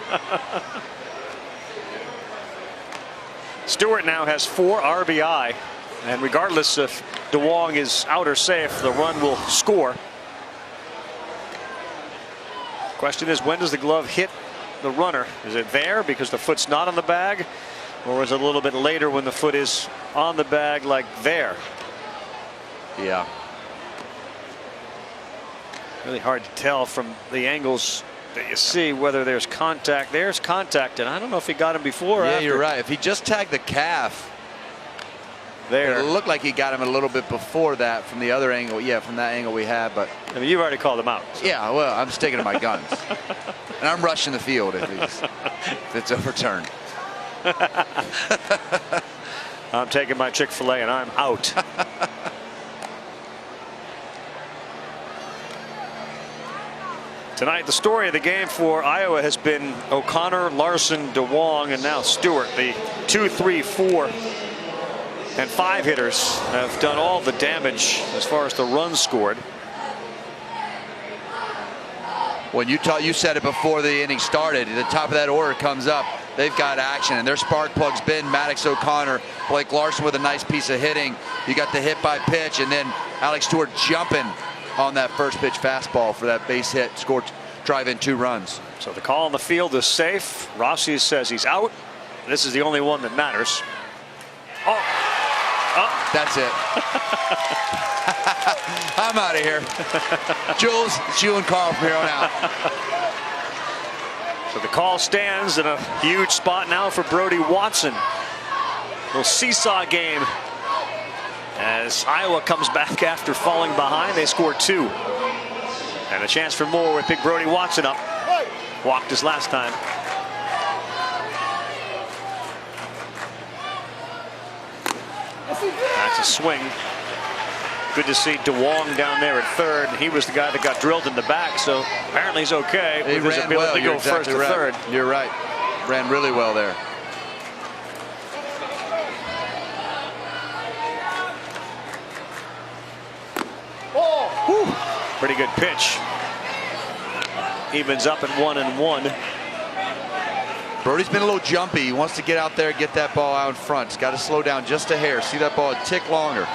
Speaker 3: Stewart now has 4 RBI, and regardless if DeWong is out or safe, the run will score. Question is, when does the glove hit the runner? Is it there because the foot's not on the bag, or is it a little bit later when the foot is on the bag, like there?
Speaker 11: Yeah.
Speaker 3: Really hard to tell from the angles that you see whether there's contact. There's contact, and I don't know if he got him before or
Speaker 11: Yeah,
Speaker 3: after.
Speaker 11: you're right. If he just tagged the calf,
Speaker 3: there.
Speaker 11: It looked like he got him a little bit before that from the other angle. Yeah, from that angle we had, but.
Speaker 3: I mean, you've already called him out.
Speaker 11: So. Yeah, well, I'm sticking to my guns. And I'm rushing the field if it's overturned.
Speaker 3: I'm taking my Chick-fil-A and I'm out. Tonight, the story of the game for Iowa has been O'Connor, Larson, DeWong, and now Stewart. The 2, 3, 4, and 5 hitters have done all the damage as far as the runs scored.
Speaker 11: When you said it before the inning started, the top of that order comes up. They've got action, and their spark plugs been Maddox O'Connor, Blake Larson with a nice piece of hitting. You got the hit by pitch, and then Alex Stewart jumping on that first pitch fastball for that base hit, scored, drive in 2 runs.
Speaker 3: So the call on the field is safe. Rossi says he's out. This is the only one that matters. Oh.
Speaker 11: That's it. I'm out of here. Jules, it's you and Carl from here on out.
Speaker 3: So the call stands in a huge spot now for Brody Watson. Little seesaw game as Iowa comes back after falling behind. They score 2. And a chance for more with big Brody Watson up. Walked his last time. That's a swing. Good to see DeWong down there at third. He was the guy that got drilled in the back, so apparently he's okay.
Speaker 11: He
Speaker 3: with his
Speaker 11: ran
Speaker 3: ability
Speaker 11: well.
Speaker 3: to
Speaker 11: You're
Speaker 3: go
Speaker 11: exactly
Speaker 3: first to
Speaker 11: right.
Speaker 3: third.
Speaker 11: You're right. Ran really well there.
Speaker 3: Whew. Pretty good pitch. Evens up at 1-1.
Speaker 11: Birdie's been a little jumpy. He wants to get out there, get that ball out in front. He's got to slow down just a hair. See that ball a tick longer.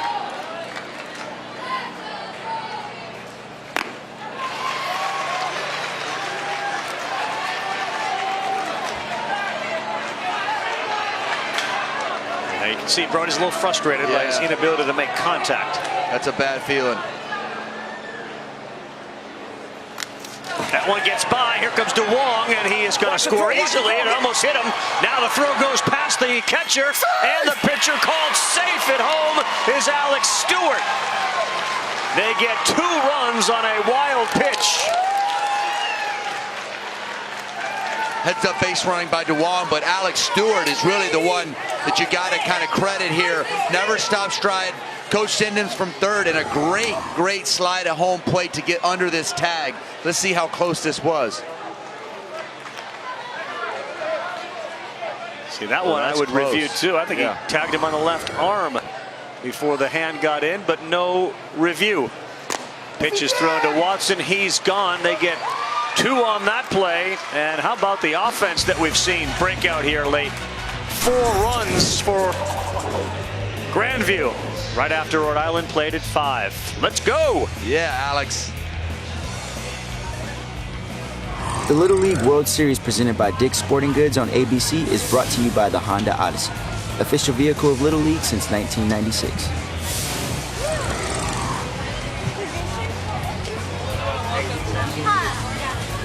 Speaker 3: Now you can see Brody's a little frustrated by his inability to make contact.
Speaker 11: That's a bad feeling.
Speaker 3: That one gets by. Here comes DeWong, and he is going to score easily. It almost hit him. Now the throw goes past the catcher, and the pitcher called safe at home is Alex Stewart. They get 2 runs on a wild pitch.
Speaker 11: Heads up base running by DeWong, but Alex Stewart is really the one that you got to kind of credit here. Never stop stride. Coach Sindens from third, and a great slide at home plate to get under this tag. Let's see how close this was.
Speaker 3: See, that one I would review too. I think he tagged him on the left arm before the hand got in, but no review. Pitch is thrown to Watson. He's gone. They get 2 on that play. And how about the offense that we've seen break out here late? 4 runs for Grandview right after Rhode Island played at 5. Let's go.
Speaker 11: Yeah, Alex.
Speaker 15: The Little League World Series presented by Dick's Sporting Goods on ABC is brought to you by the Honda Odyssey, official vehicle of Little League since 1996.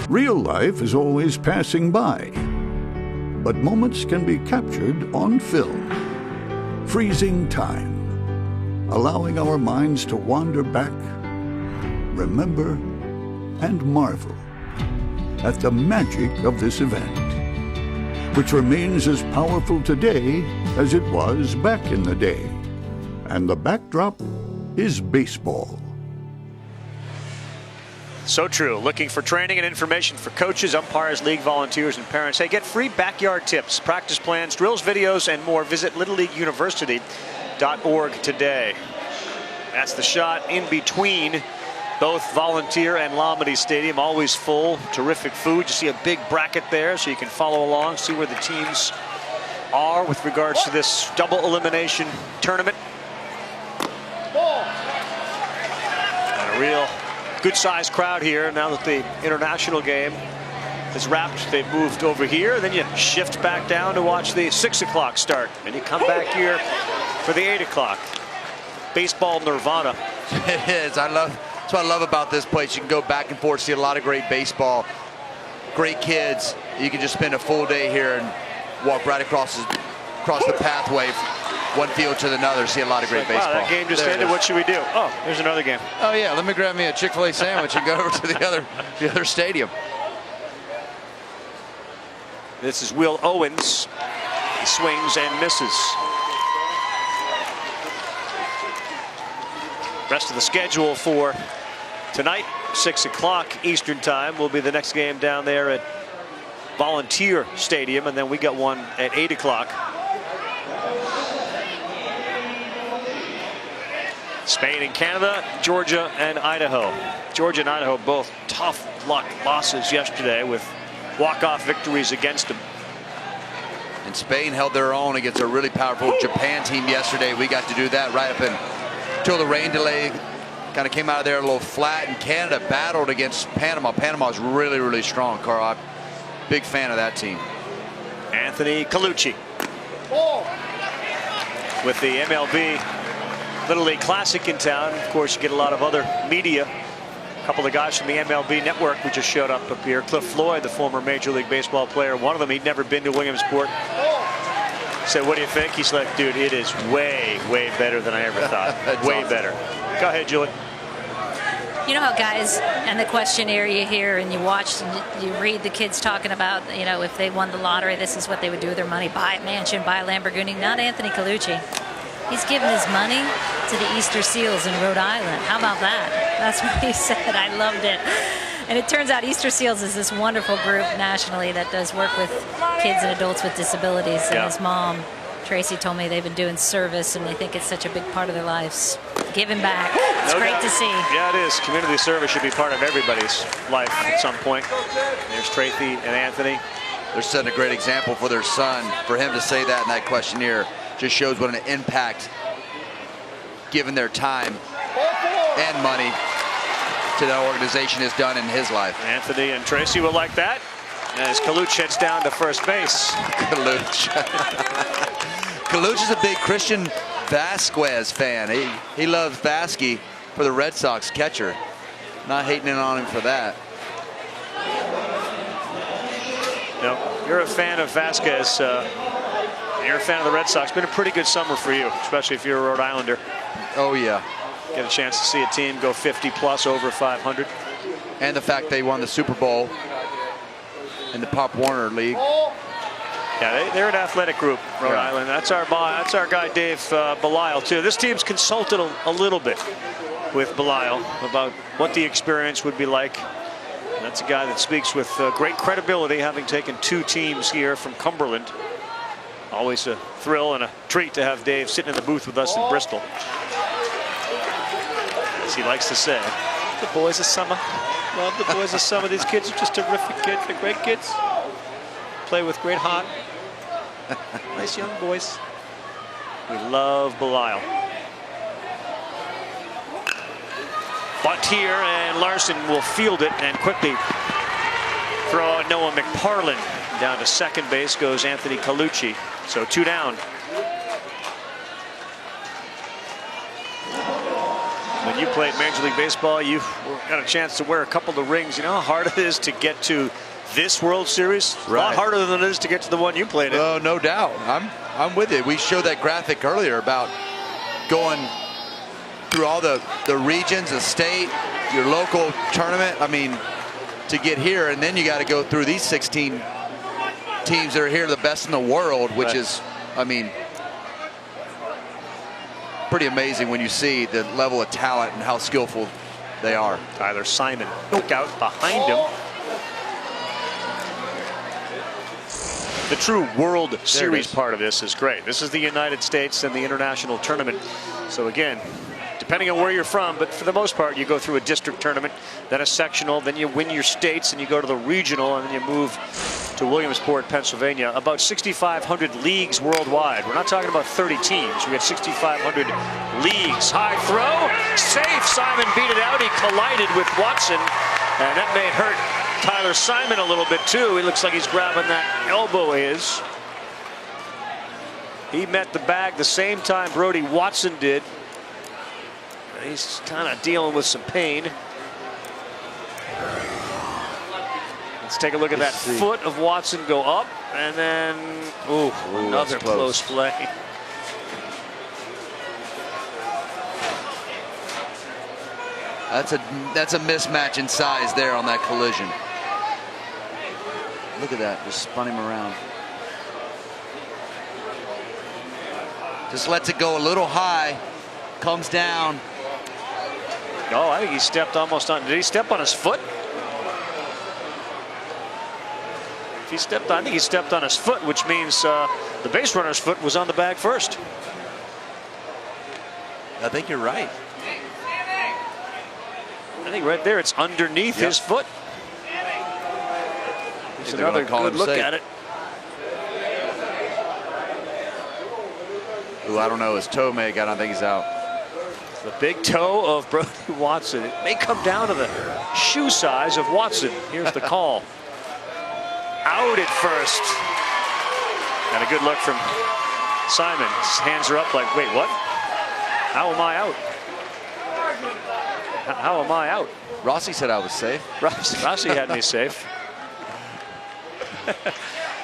Speaker 18: Real life is always passing by, but moments can be captured on film. Freezing time, allowing our minds to wander back, remember, and marvel at the magic of this event, which remains as powerful today as it was back in the day. And the backdrop is baseball.
Speaker 3: So true. Looking for training and information for coaches, umpires, league volunteers, and parents. Hey, get free backyard tips, practice plans, drills, videos, and more. Visit littleleagueuniversity.org today. That's the shot in between both Volunteer and Lombardy Stadium. Always full. Terrific food. You see a big bracket there, so you can follow along, see where the teams are with regards to this double elimination tournament. And a real good-sized crowd here now that the international game is wrapped. They've moved over here. Then you shift back down to watch the 6 o'clock start. And you come back here for the 8 o'clock. Baseball nirvana.
Speaker 11: It is. That's what I love about this place. You can go back and forth, see a lot of great baseball, great kids. You can just spend a full day here and walk right across the pathway, one field to another, see a lot of great baseball.
Speaker 3: Wow, that game just ended. What should we do? Oh, there's another game.
Speaker 11: Oh yeah, let me grab me a Chick-fil-A sandwich and go over to the other stadium.
Speaker 3: This is Will Owens. He swings and misses. Rest of the schedule for tonight, 6 o'clock Eastern time, will be the next game down there at Volunteer Stadium, and then we got one at 8 o'clock. Spain and Canada, Georgia and Idaho. Georgia and Idaho both tough luck losses yesterday with walk-off victories against them.
Speaker 11: And Spain held their own against a really powerful Japan team yesterday. We got to do that right up until the rain delay kind of came out of there a little flat, and Canada battled against Panama. Panama is really, really strong, Carl. I'm a big fan of that team.
Speaker 3: Anthony Colucci with the MLB Little League Classic in town. Of course, you get a lot of other media. A couple of guys from the MLB network who just showed up here. Cliff Floyd, the former Major League Baseball player. One of them, he'd never been to Williamsport. Said, what do you think? He's like, dude, it is way, way better than I ever thought. Way better. Go ahead, Julie.
Speaker 5: You know how guys and the questionnaire you hear and you watch and you read the kids talking about, you know, if they won the lottery, this is what they would do with their money. Buy a mansion, buy a Lamborghini. Not Anthony Colucci. He's given his money to the Easter Seals in Rhode Island. How about that? That's what he said. I loved it. And it turns out Easter Seals is this wonderful group nationally that does work with kids and adults with disabilities. And his mom, Tracy, told me they've been doing service and they think it's such a big part of their lives. Giving back. It's great to see.
Speaker 3: Yeah, it is. Community service should be part of everybody's life at some point. There's Tracy and Anthony.
Speaker 11: They're setting a great example for their son. For him to say that in that questionnaire just shows what an impact, given their time and money, to that organization has done in his life.
Speaker 3: Anthony and Tracy will like that as Kaluch heads down to first base.
Speaker 11: Kaluch. Kaluch is a big Christian Vasquez fan. He loves Vasquez for the Red Sox catcher. Not hating in on him for that.
Speaker 3: No, you're a fan of Vasquez. You're a fan of the Red Sox. It's been a pretty good summer for you, especially if you're a Rhode Islander.
Speaker 11: Oh, yeah.
Speaker 3: Get a chance to see a team go 50+ over 500.
Speaker 11: And the fact they won the Super Bowl in the Pop Warner League.
Speaker 3: Yeah, they're an athletic group, Rhode Island. That's our guy, Dave Belisle, too. This team's consulted a little bit with Belisle about what the experience would be like. And that's a guy that speaks with great credibility, having taken 2 teams here from Cumberland. Always a thrill and a treat to have Dave sitting in the booth with us in Bristol. As he likes to say, the boys of summer. Love the boys of summer. These kids are just terrific kids. They're great kids. Play with great heart. Nice young boys. We love Belisle. Bunt here, and Larson will field it and quickly throw out Noah McParlin. Down to second base goes Anthony Colucci. So 2 down. When you played Major League Baseball, you got a chance to wear a couple of the rings. You know how hard it is to get to this World Series? A lot harder than it is to get to the one you played in.
Speaker 11: Oh, no doubt. I'm with it. We showed that graphic earlier about going through all the regions, the state, your local tournament. I mean, to get here, and then you got to go through these 16 teams that are here, the best in the world, which is, I mean, pretty amazing when you see the level of talent and how skillful they are.
Speaker 3: Tyler Simon, look out behind him. The true World Series part of this is great. This is the United States and the international tournament. So again, depending on where you're from, but for the most part, you go through a district tournament, then a sectional, then you win your states, and you go to the regional, and then you move to Williamsport, Pennsylvania. About 6,500 leagues worldwide. We're not talking about 30 teams. We got 6,500 leagues. High throw, safe. Simon beat it out. He collided with Watson, and that may hurt Tyler Simon a little bit too. He looks like he's grabbing that elbow of his. He met the bag the same time Brody Watson did. He's kind of dealing with some pain. Let's take a look at that foot of Watson go up, and then another close play.
Speaker 11: That's a mismatch in size there on that collision. Look at that, just spun him around. Just lets it go a little high, comes down.
Speaker 3: Oh, I think he stepped almost on. Did he step on his foot? If he stepped on, I think he stepped on his foot, which means the base runner's foot was on the bag first.
Speaker 11: I think you're right.
Speaker 3: I think right there it's underneath his foot. There's another good look at it.
Speaker 11: Ooh, I don't know. His toe may have got. I think he's out.
Speaker 3: The big toe of Brody Watson. It may come down to the shoe size of Watson. Here's the call. Out at first. And a good look from Simon. His hands are up like, wait, what? How am I out? How am I out?
Speaker 11: Rossi said I was safe.
Speaker 3: Rossi had me safe.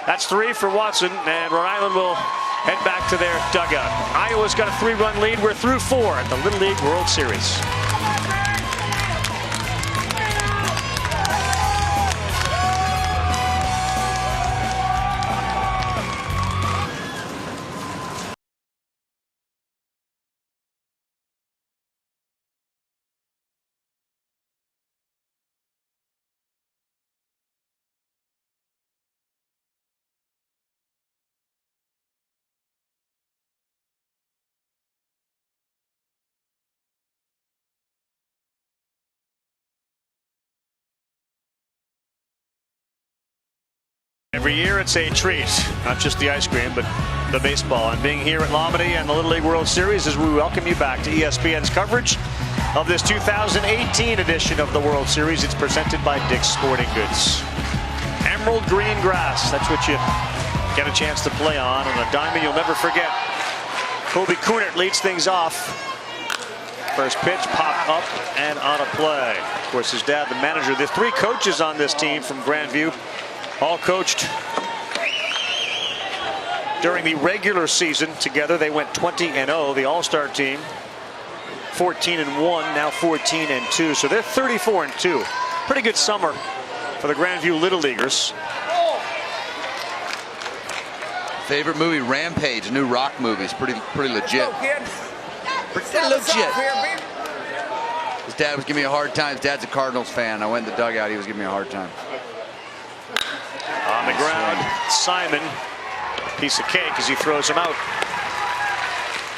Speaker 3: That's 3 for Watson, and Rhode Island will head back to their dugout. Iowa's got a 3-run lead. We're through 4 at the Little League World Series. Every year it's a treat, not just the ice cream, but the baseball. And being here at Lomity and the Little League World Series as we welcome you back to ESPN's coverage of this 2018 edition of the World Series. It's presented by Dick's Sporting Goods. Emerald green grass, that's what you get a chance to play on a diamond you'll never forget. Kobe Kunert leads things off. First pitch, pop up and on a play. Of course, his dad, the manager. The three coaches on this team from Grandview all coached during the regular season together. They went 20-0. The All-Star team 14-1, now 14-2. So they're 34-2. Pretty good summer for the Grandview Little Leaguers.
Speaker 11: Favorite movie, Rampage, a new rock movie. It's pretty legit. Pretty legit. His dad was giving me a hard time. His dad's a Cardinals fan. I went in the dugout. He was giving me a hard time.
Speaker 3: On the ground, Simon, piece of cake as he throws him out.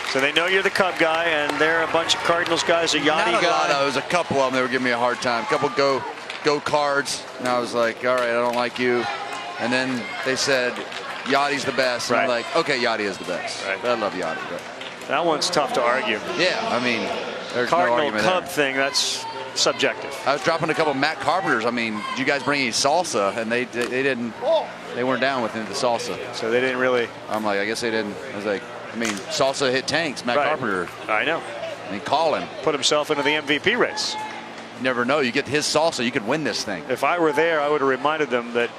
Speaker 3: So they know you're the Cub guy, and they're a bunch of Cardinals guys, a Yachty
Speaker 11: Not a
Speaker 3: guy.
Speaker 11: lot. There was a couple of them that were giving me a hard time. A couple go cards, and I was like, all right, I don't like you. And then they said, Yachty's the best. And I'm like, okay, Yachty is the best. Right. But I love Yachty. But
Speaker 3: that one's tough to argue.
Speaker 11: Yeah, I mean, there's
Speaker 3: Cardinal
Speaker 11: no argument
Speaker 3: Cub
Speaker 11: there.
Speaker 3: thing, that's subjective.
Speaker 11: I was dropping a couple of Matt Carpenters. I mean, did you guys bring any salsa? And they didn't. They weren't down with the salsa.
Speaker 3: So they didn't really.
Speaker 11: I'm like, I guess they didn't. I was like, I mean, salsa hit tanks. Matt Carpenter.
Speaker 3: I know.
Speaker 11: I mean, Colin
Speaker 3: put himself into the MVP race.
Speaker 11: You never know. You get his salsa, you could win this thing.
Speaker 3: If I were there, I would have reminded them that,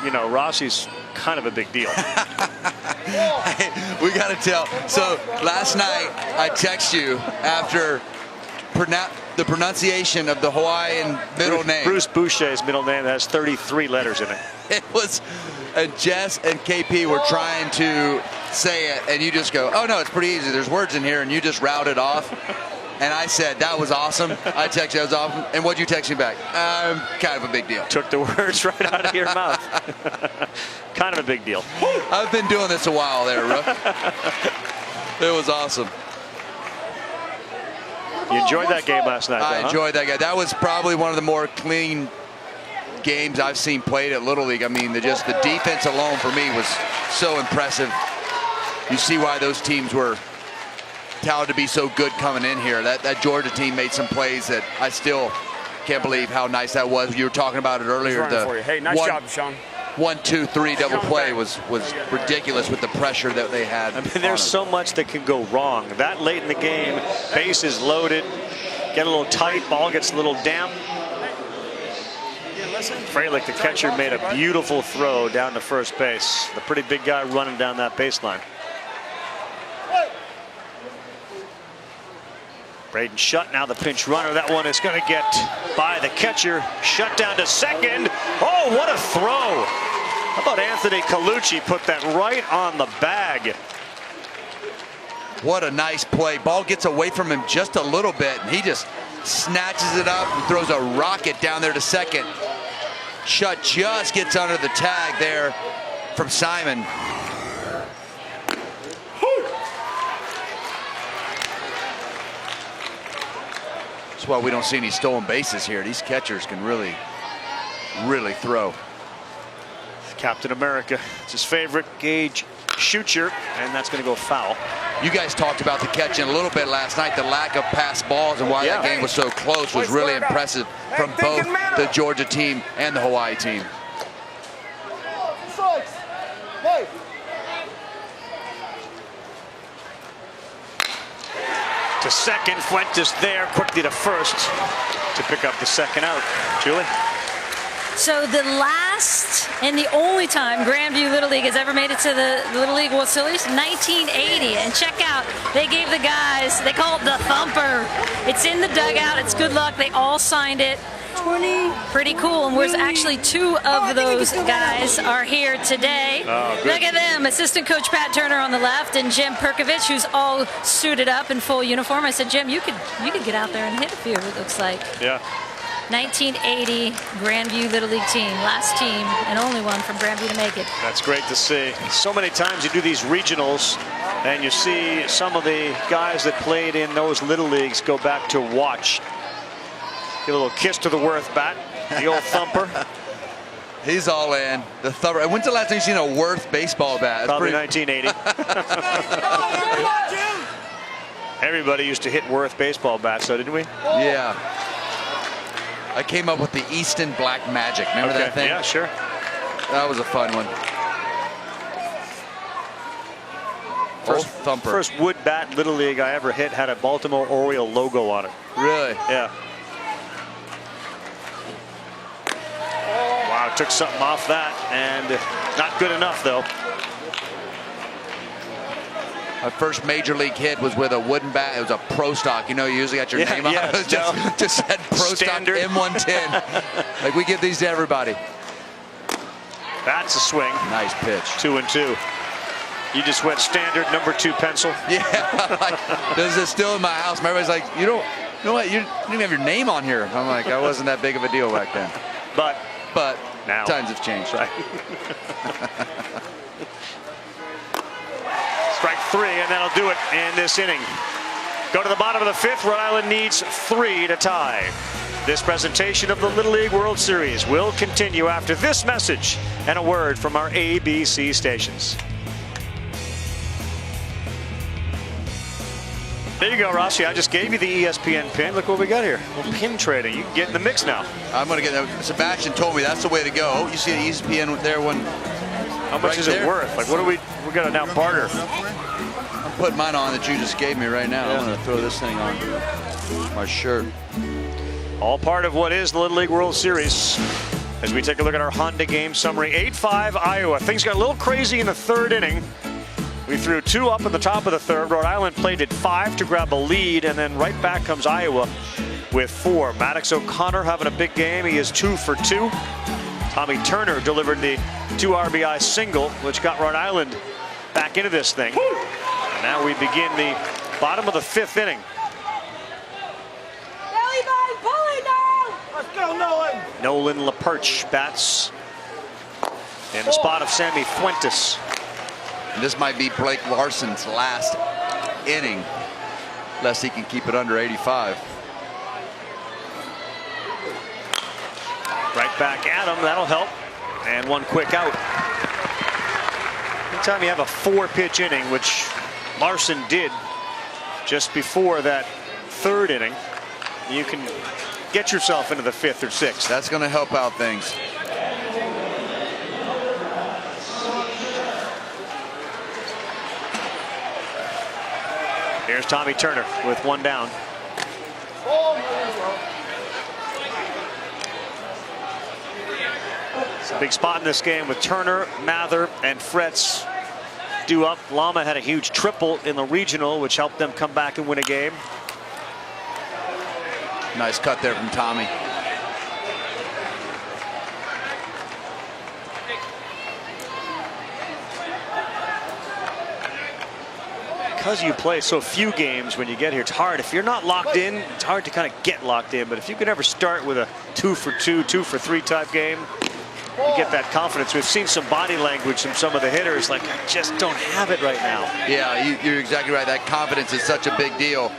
Speaker 3: you know, Rossi's kind of a big deal.
Speaker 11: We got to tell. So last night I text you after the pronunciation of the Hawaiian middle name.
Speaker 3: Bruce Boucher's middle name has 33 letters in it.
Speaker 11: It was, and Jess and KP were trying to say it, and you just go, oh no, it's pretty easy. There's words in here, and you just routed off. And I said, that was awesome. I texted, that was awesome. And what'd you text me back? Kind of a big deal.
Speaker 3: Took the words right out of your mouth. Kind of a big deal.
Speaker 11: I've been doing this a while there, Rook. It was awesome.
Speaker 3: You enjoyed that game last night,
Speaker 11: I enjoyed that game. That was probably one of the more clean games I've seen played at Little League. I mean, the defense alone for me was so impressive. You see why those teams were touted to be so good coming in here. That Georgia team made some plays that I still can't believe how nice that was. You were talking about it earlier.
Speaker 9: Hey, nice job, Sean.
Speaker 11: 1, 2, 3 double play was ridiculous with the pressure that they had.
Speaker 3: I mean, there's so much that can go wrong. That late in the game, base is loaded, get a little tight, ball gets a little damp. Fralick, the catcher, made a beautiful throw down to first base. The pretty big guy running down that baseline. Braden Shutt now the pinch runner. That one is going to get by the catcher. Shut down to second. Oh, what a throw. How about Anthony Colucci put that right on the bag.
Speaker 11: What a nice play. Ball gets away from him just a little bit, and he just snatches it up and throws a rocket down there to second. Shutt just gets under the tag there from Simon. That's why we don't see any stolen bases here. These catchers can really throw.
Speaker 3: Captain America, it's his favorite, Gage Schucher, and that's going to go foul.
Speaker 11: You guys talked about the catching a little bit last night. The lack of pass balls and why that game was so close was really impressive from both the Georgia team and the Hawaii team.
Speaker 3: To second, Fuentes there, quickly to first to pick up the second out. Julie?
Speaker 5: So the last and the only time Grandview Little League has ever made it to the Little League World Series, 1980. And check out, they gave the guys, they call it the thumper. It's in the dugout, it's good luck, they all signed it. Pretty cool, and we're actually two of those guys are here today. Look at them, assistant coach Pat Turner on the left and Jim Perkovich, who's all suited up in full uniform. I said, Jim, you could get out there and hit a few, it looks like.
Speaker 3: Yeah.
Speaker 5: 1980 Grandview Little League team, last team and only one from Grandview to make it.
Speaker 3: That's great to see. So many times you do these regionals and you see some of the guys that played in those little leagues go back to watch. Give a little kiss to the Worth bat, the old thumper.
Speaker 11: He's all in. When's the last time you seen a Worth baseball bat? It's
Speaker 3: Probably
Speaker 11: pretty...
Speaker 3: 1980. Everybody used to hit Worth baseball bats, so didn't we?
Speaker 11: Yeah. I came up with the Easton Black Magic. Remember that thing?
Speaker 3: Yeah, sure.
Speaker 11: That was a fun one.
Speaker 3: First wood bat Little League I ever hit had a Baltimore Oriole logo on it.
Speaker 11: Really?
Speaker 3: Yeah. Wow, took something off that, and not good enough though.
Speaker 11: My first major league hit was with a wooden bat. It was a Pro Stock. You know, you usually got your name on it. It just said Pro
Speaker 3: Standard.
Speaker 11: Stock M110. Like we give these to everybody.
Speaker 3: That's a swing.
Speaker 11: Nice pitch.
Speaker 3: 2-2. You just went standard #2 pencil.
Speaker 11: Yeah, like, this is still in my house. Everybody's like, you know what? You don't even have your name on here. I'm like, I wasn't that big of a deal back then.
Speaker 3: But
Speaker 11: now times have changed.
Speaker 3: Right. Strike 3, and that'll do it in this inning. Go to the bottom of the 5th. Rhode Island needs 3 to tie. This presentation of the Little League World Series will continue after this message and a word from our ABC stations. There you go, Rossi. I just gave you the ESPN pin. Look what we got here. Well, pin trading. You can get in the mix now.
Speaker 11: I'm going to get that. Sebastian told me that's the way to go. You see the ESPN there one.
Speaker 3: How much is it worth? Like, what do we got to now barter?
Speaker 11: I'm putting mine on that you just gave me right now. I'm going to throw this thing on my shirt.
Speaker 3: All part of what is the Little League World Series. As we take a look at our Honda game summary, 8-5 Iowa. Things got a little crazy in the 3rd inning. We threw 2 up in the top of the 3rd. Rhode Island played at 5 to grab a lead, and then right back comes Iowa with 4. Maddox O'Connor having a big game. He is 2 for 2. Tommy Turner delivered the 2 RBI single, which got Rhode Island back into this thing. And now we begin the bottom of the 5th inning.
Speaker 9: Let's go, Nolan.
Speaker 3: Nolan LaPerche bats in the spot of Sammy Fuentes.
Speaker 11: And this might be Blake Larson's last inning, unless he can keep it under 85.
Speaker 3: Right back at him. That'll help. And one quick out. Anytime you have a 4-pitch inning, which Larson did just before that 3rd inning, you can get yourself into the 5th or 6th.
Speaker 11: That's going to help out things.
Speaker 3: Here's Tommy Turner with 1 down. It's a big spot in this game with Turner, Mather, and Fretz due up. Lama had a huge triple in the regional, which helped them come back and win a game.
Speaker 11: Nice cut there from Tommy.
Speaker 3: Because you play so few games when you get here, it's hard. If you're not locked in, it's hard to kind of get locked in. But if you can ever start with a 2 for 2, 2 for 3 type game, you get that confidence. We've seen some body language from some of the hitters, like, I just don't have it right now.
Speaker 11: Yeah, you're exactly right. That confidence is such a big deal.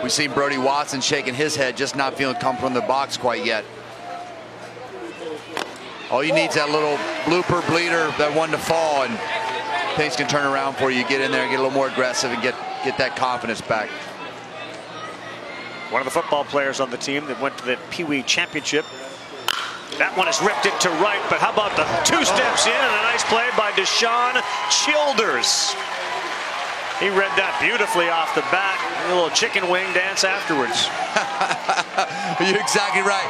Speaker 11: We've seen Brody Watson shaking his head, just not feeling come from the box quite yet. All you need is that little blooper bleeder, that one to fall, and things can turn around for you. Get in there, get a little more aggressive, and get that confidence back.
Speaker 3: One of the football players on the team that went to the Pee Wee Championship. That one has ripped it to right, but how about the 2 steps in and a nice play by Deshaun Childers. He read that beautifully off the bat. A little chicken wing dance afterwards.
Speaker 11: You're exactly right.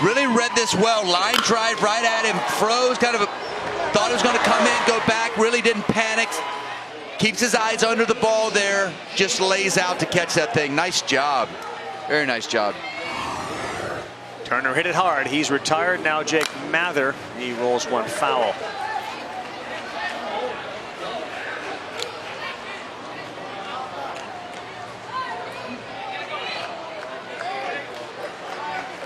Speaker 11: Really read this well. Line drive right at him. Froze, kind of thought it was going to come in, go back. Really didn't panic. Keeps his eyes under the ball there. Just lays out to catch that thing. Nice job. Very nice job.
Speaker 3: Turner hit it hard. He's retired now. Jake Mather, he rolls 1 foul.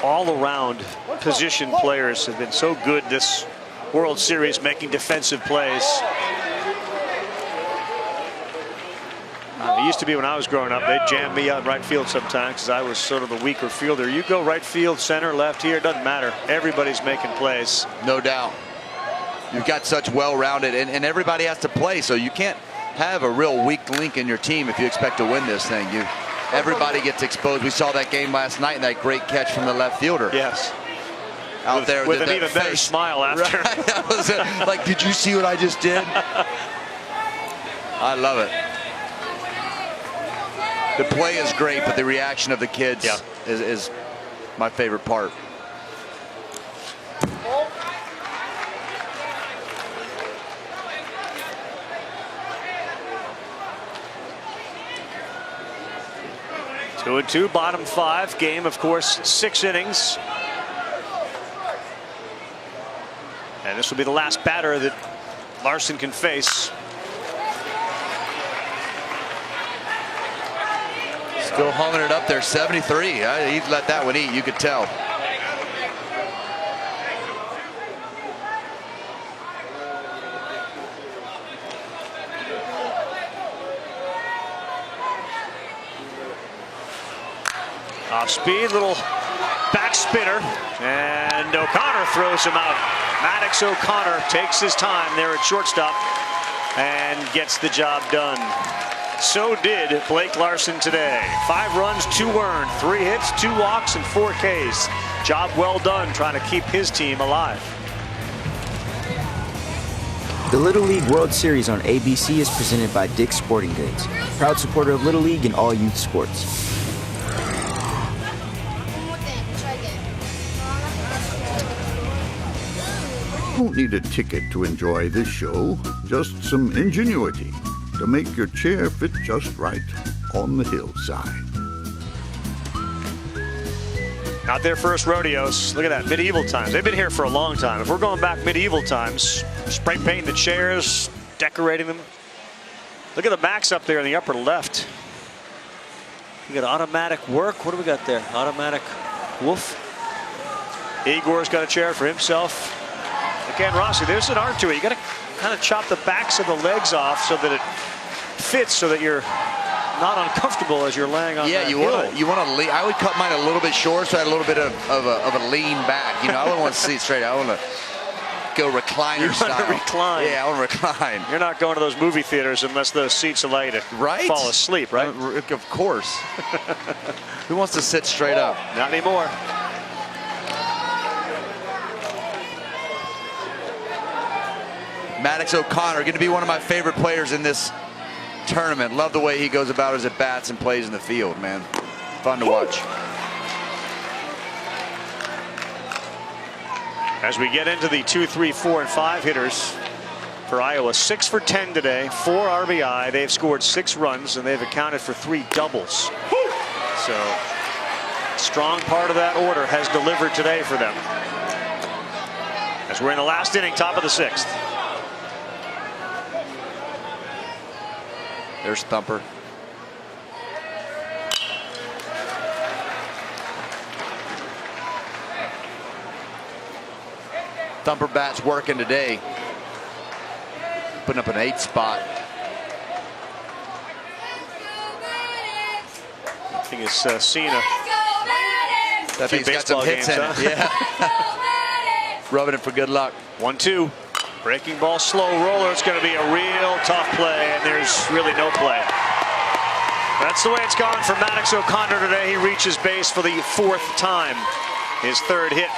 Speaker 3: All around position players have been so good this World Series, making defensive plays. used to be when I was growing up, they'd jam me out in right field sometimes because I was sort of the weaker fielder. You go right field, center, left here, it doesn't matter. Everybody's making plays.
Speaker 11: No doubt. You've got such well-rounded, and everybody has to play, so you can't have a real weak link in your team if you expect to win this thing. Everybody gets exposed. We saw that game last night and that great catch from the left fielder.
Speaker 3: Yes.
Speaker 11: Out there
Speaker 3: with an even better smile after.
Speaker 11: Right. I was like, did you see what I just did? I love it. The play is great, but the reaction of the kids is my favorite part.
Speaker 3: Two and two, bottom five. Game, of course, 6 innings. And this will be the last batter that Larson can face.
Speaker 11: Still humming it up there, 73. He'd let that one eat, you could tell.
Speaker 3: Off speed, little back spinner, and O'Connor throws him out. Maddox O'Connor takes his time there at shortstop and gets the job done. So did Blake Larson today. 5 runs, 2 earned, 3 hits, 2 walks, and 4 Ks. Job well done trying to keep his team alive.
Speaker 15: The Little League World Series on ABC is presented by Dick's Sporting Goods, proud supporter of Little League and all youth sports.
Speaker 18: You don't need a ticket to enjoy this show, just some ingenuity to make your chair fit just right on the hillside.
Speaker 3: Not their first rodeos. Look at that, medieval times. They've been here for a long time. If we're going back medieval times, spray painting the chairs, decorating them. Look at the backs up there in the upper left. We got automatic work. What do we got there? Automatic woof. Igor's got a chair for himself. Again, Rossi, there's an art to it. You got to kind of chop the backs of the legs off so that it fits, so that you're not uncomfortable as you're laying on.
Speaker 11: Yeah, you want to lean. I would cut mine a little bit short, so I had a little bit of a lean back. You know, I wouldn't want to sit straight. I want to go recliner style.
Speaker 3: You want to recline.
Speaker 11: Yeah, I want to recline.
Speaker 3: You're not going to those movie theaters unless those seats allow you to fall asleep, right?
Speaker 11: Of course. Who wants to sit straight up?
Speaker 3: Not anymore.
Speaker 11: Maddox O'Connor, going to be one of my favorite players in this tournament. Love the way he goes about his at-bats and plays in the field, man. Fun to watch.
Speaker 3: As we get into the 2, 3, 4, and 5 hitters for Iowa, 6 for 10 today, 4 RBI. They've scored 6 runs, and they've accounted for 3 doubles. So, strong part of that order has delivered today for them. As we're in the last inning, top of the 6th.
Speaker 11: There's Thumper. Thumper bat's working today. Putting up an 8 spot.
Speaker 3: I think it's Cena.
Speaker 11: That thing's got some hits in it. Yeah. Rubbing it for good luck.
Speaker 3: 1-2. Breaking ball, slow roller. It's going to be a real tough play, and there's really no play. That's the way it's gone for Maddox O'Connor today. He reaches base for the 4th time. His 3rd hit.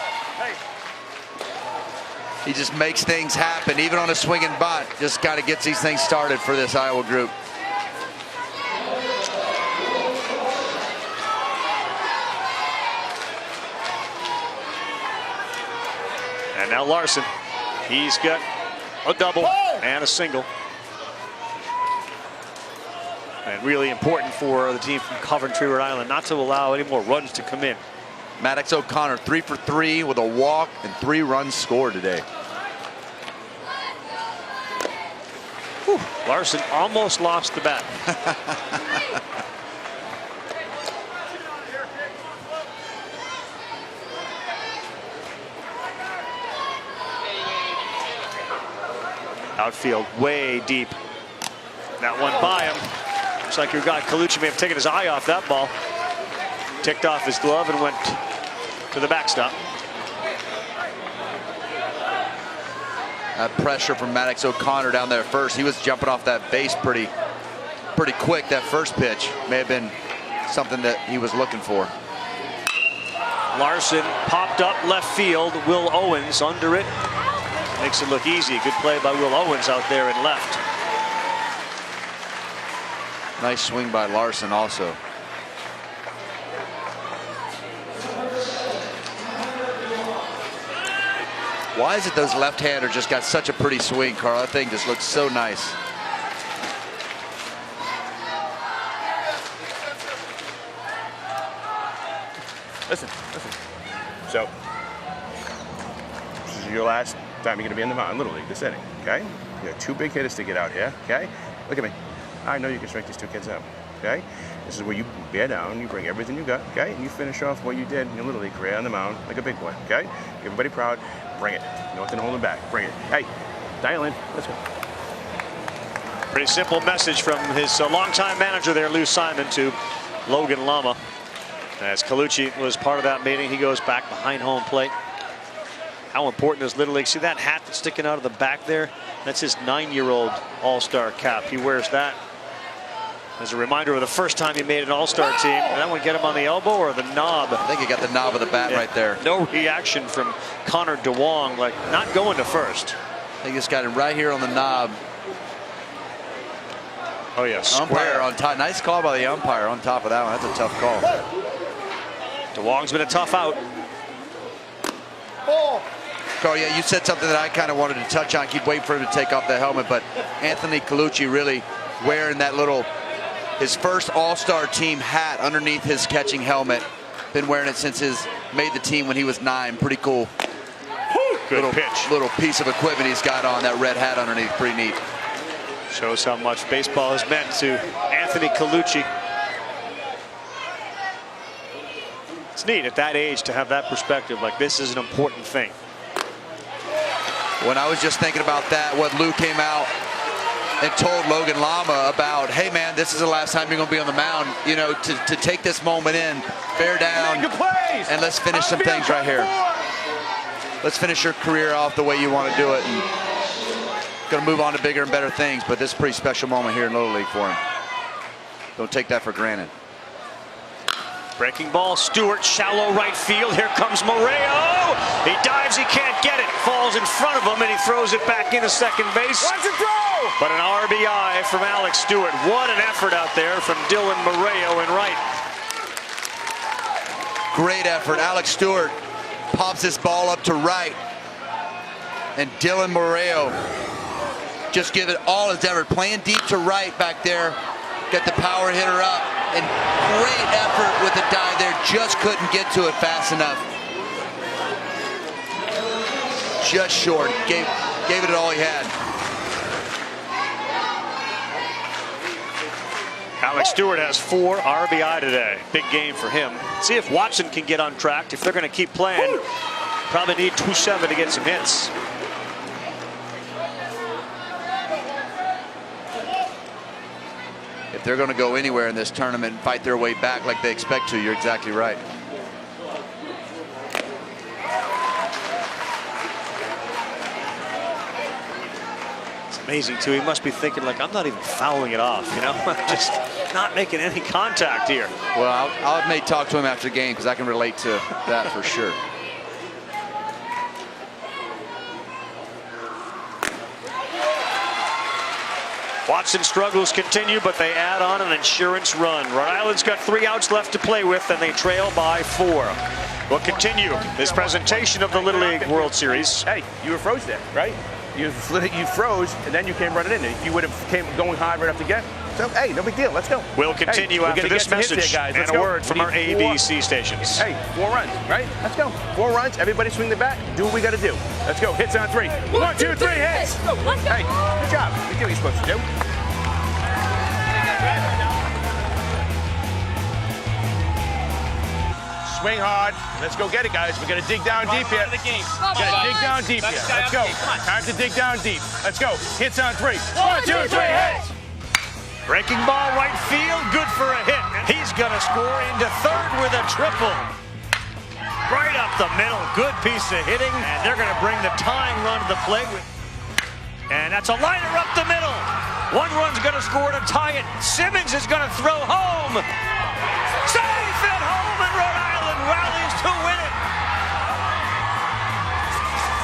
Speaker 11: He just makes things happen, even on a swinging bunt. Just kind of gets these things started for this Iowa group.
Speaker 3: And now Larson. He's got a double and a single. And really important for the team from Coventry, Rhode Island, not to allow any more runs to come in.
Speaker 11: Maddox O'Connor 3 for 3 with a walk and 3 runs scored today.
Speaker 3: Whew. Larson almost lost the bat. Outfield way deep. That one by him. Looks like your guy Colucci may have taken his eye off that ball. Ticked off his glove and went to the backstop.
Speaker 11: That pressure from Maddox O'Connor down there first. He was jumping off that base pretty quick. That first pitch may have been something that he was looking for.
Speaker 3: Larson popped up left field. Will Owens under it. Makes it look easy. Good play by Will Owens out there in left.
Speaker 11: Nice swing by Larson also. Why is it those left-handers just got such a pretty swing, Carl? That thing just looks so nice.
Speaker 21: Listen. So, this is your last time you're going to be in the mound, Little League, this inning, okay? You got 2 big hitters to get out here, okay? Look at me. I know you can strike these 2 kids out, okay? This is where you bear down, you bring everything you got, okay? And you finish off what you did in your Little League career on the mound like a big boy, okay? Get everybody proud. Bring it. Nothing holding back. Bring it. Hey, dial in. Let's go.
Speaker 3: Pretty simple message from his longtime manager there, Lou Simon, to Logan Lama. As Colucci was part of that meeting, he goes back behind home plate. How important is Little League? See that hat that's sticking out of the back there? That's his 9-year-old All-Star cap. He wears that as a reminder of the first time he made an All-Star team. And that one get him on the elbow or the knob?
Speaker 11: I think he got the knob of the bat right there.
Speaker 3: No reaction from Connor DeWong, like not going to first.
Speaker 11: I think just got him right here on the knob.
Speaker 3: Oh yeah,
Speaker 11: umpire on top. Nice call by the umpire on top of that one. That's a tough call.
Speaker 3: DeWong's been a tough out.
Speaker 11: Carl, yeah, you said something that I kind of wanted to touch on. Keep waiting for him to take off the helmet, but Anthony Colucci really wearing that little, his first All-Star team hat underneath his catching helmet. Been wearing it since his made the team when he was 9. Pretty cool.
Speaker 3: Good pitch.
Speaker 11: Little piece of equipment he's got on, that red hat underneath. Pretty neat.
Speaker 3: Shows how much baseball has meant to Anthony Colucci. It's neat at that age to have that perspective, like this is an important thing.
Speaker 11: When I was just thinking about that, what Lou came out and told Logan Lama about, hey man, this is the last time you're going to be on the mound, you know, to take this moment in, bear down, and let's finish some things right here. Let's finish your career off the way you want to do it, and going to move on to bigger and better things, but this is a pretty special moment here in Little League for him. Don't take that for granted.
Speaker 3: Breaking ball, Stewart, shallow right field. Here comes Moreo. He dives, he can't get it. Falls in front of him, and he throws it back into second base.
Speaker 9: Watch it throw!
Speaker 3: But an RBI from Alex Stewart. What an effort out there from Dylan Moreo in right.
Speaker 11: Great effort. Alex Stewart pops this ball up to right. And Dylan Moreo just give it all his effort. Playing deep to right back there. Get the power hitter up. And great effort with the dive there. Just couldn't get to it fast enough. Just short. Gave it all he had.
Speaker 3: Alex Stewart has 4 RBI today. Big game for him. See if Watson can get on track. If they're going to keep playing, probably need 2-7 to get some hits.
Speaker 11: If they're going to go anywhere in this tournament and fight their way back like they expect to, you're exactly right.
Speaker 3: It's amazing, too. He must be thinking, like, I'm not even fouling it off, you know? Just not making any contact here.
Speaker 11: Well, I may talk to him after the game because I can relate to that for sure.
Speaker 3: Watson struggles continue, but they add on an insurance run. Rhode Island's got 3 outs left to play with, and they trail by 4. We'll continue this presentation of the Little League World Series.
Speaker 21: Hey, you were froze there, right? You froze, and then you came running in. If you would have came going hard right up to get, so hey, no big deal. Let's go.
Speaker 3: We'll continue after this message
Speaker 21: guys.
Speaker 3: and a word from our ABC stations.
Speaker 21: Hey, 4 runs, right? Let's go. 4 runs. Everybody swing the bat. Do what we got to do. Let's go. Hits on 3. 1, 2, 3, hits.
Speaker 5: Let's go.
Speaker 21: Hey, good job. You do what you're supposed to do. Swing hard. Let's go get it, guys. We got to dig down deep here. Got to dig down deep here. Let's go. Time to dig down deep. Let's go. Hits on 3. 1, 2, 3, hits.
Speaker 3: Great Breaking ball right field, good for a hit. And he's going to score into third with a triple. Right up the middle, good piece of hitting. And they're going to bring the tying run to the plate. And that's a liner up the middle. One run's going to score to tie it. Simmons is going to throw home. Safe at home, and Rhode Island rallies to win it.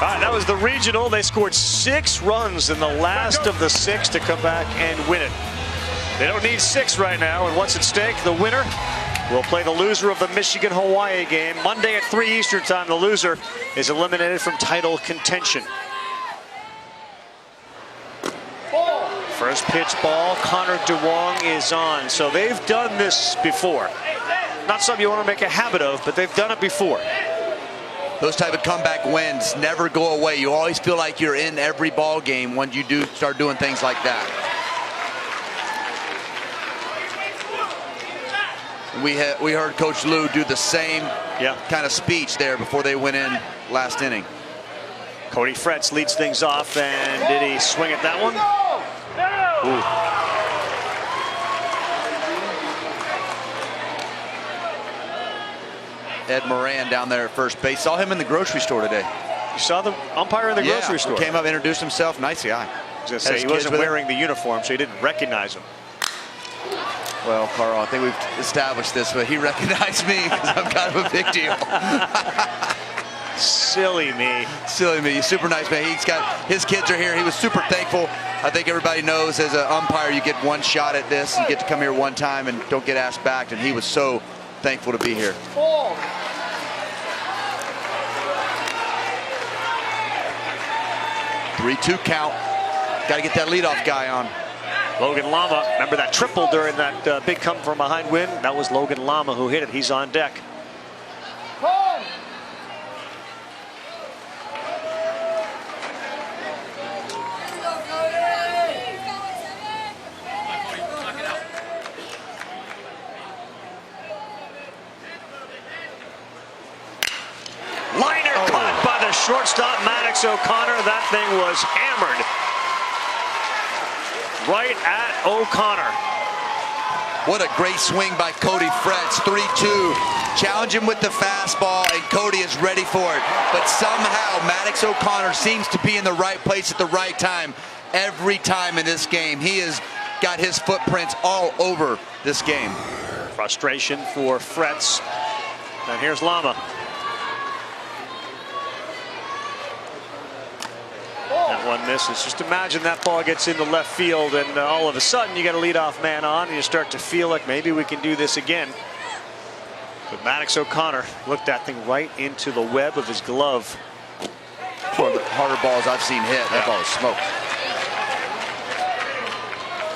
Speaker 3: All right, that was the regional. They scored 6 runs in the last of the 6 to come back and win it. They don't need 6 right now, and what's at stake? The winner will play the loser of the Michigan-Hawaii game. Monday at 3 Eastern time, the loser is eliminated from title contention. First pitch ball, Connor DeWong is on. So they've done this before. Not something you want to make a habit of, but they've done it before.
Speaker 11: Those type of comeback wins never go away. You always feel like you're in every ball game when you do start doing things like that. We heard Coach Lou do the same kind of speech there before they went in last inning.
Speaker 3: Cody Fretz leads things off, and did he swing at that one? Ooh.
Speaker 11: Ed Moran down there at first base. Saw him in the grocery store today.
Speaker 3: You saw the umpire in the grocery store?
Speaker 11: Came up, introduced himself. Nice guy.
Speaker 3: I was going to say, he wasn't wearing the uniform, so he didn't recognize him.
Speaker 11: Well, Carl, I think we've established this, but he recognized me because I'm kind of a big deal.
Speaker 3: Silly me.
Speaker 11: Silly me. He's super nice, man. His kids are here. He was super thankful. I think everybody knows as an umpire, you get one shot at this. You get to come here one time and don't get asked back. And he was so thankful to be here. 3-2 count. Got to get that leadoff guy on.
Speaker 3: Logan Lama, remember that triple during that big come from behind win? That was Logan Lama who hit it. He's on deck. Liner caught by the shortstop, Maddox O'Connor. That thing was hammered right at O'Connor.
Speaker 11: What a great swing by Cody Fretz. 3-2. Challenge him with the fastball, and Cody is ready for it. But somehow Maddox O'Connor seems to be in the right place at the right time every time in this game. He has got his footprints all over this game.
Speaker 3: Frustration for Fretz. And here's Lama. That one misses. Just imagine that ball gets into left field, and all of a sudden you got a leadoff man on, and you start to feel like maybe we can do this again. But Maddox O'Connor looked that thing right into the web of his glove.
Speaker 11: One of the harder balls I've seen hit. That ball is smoked.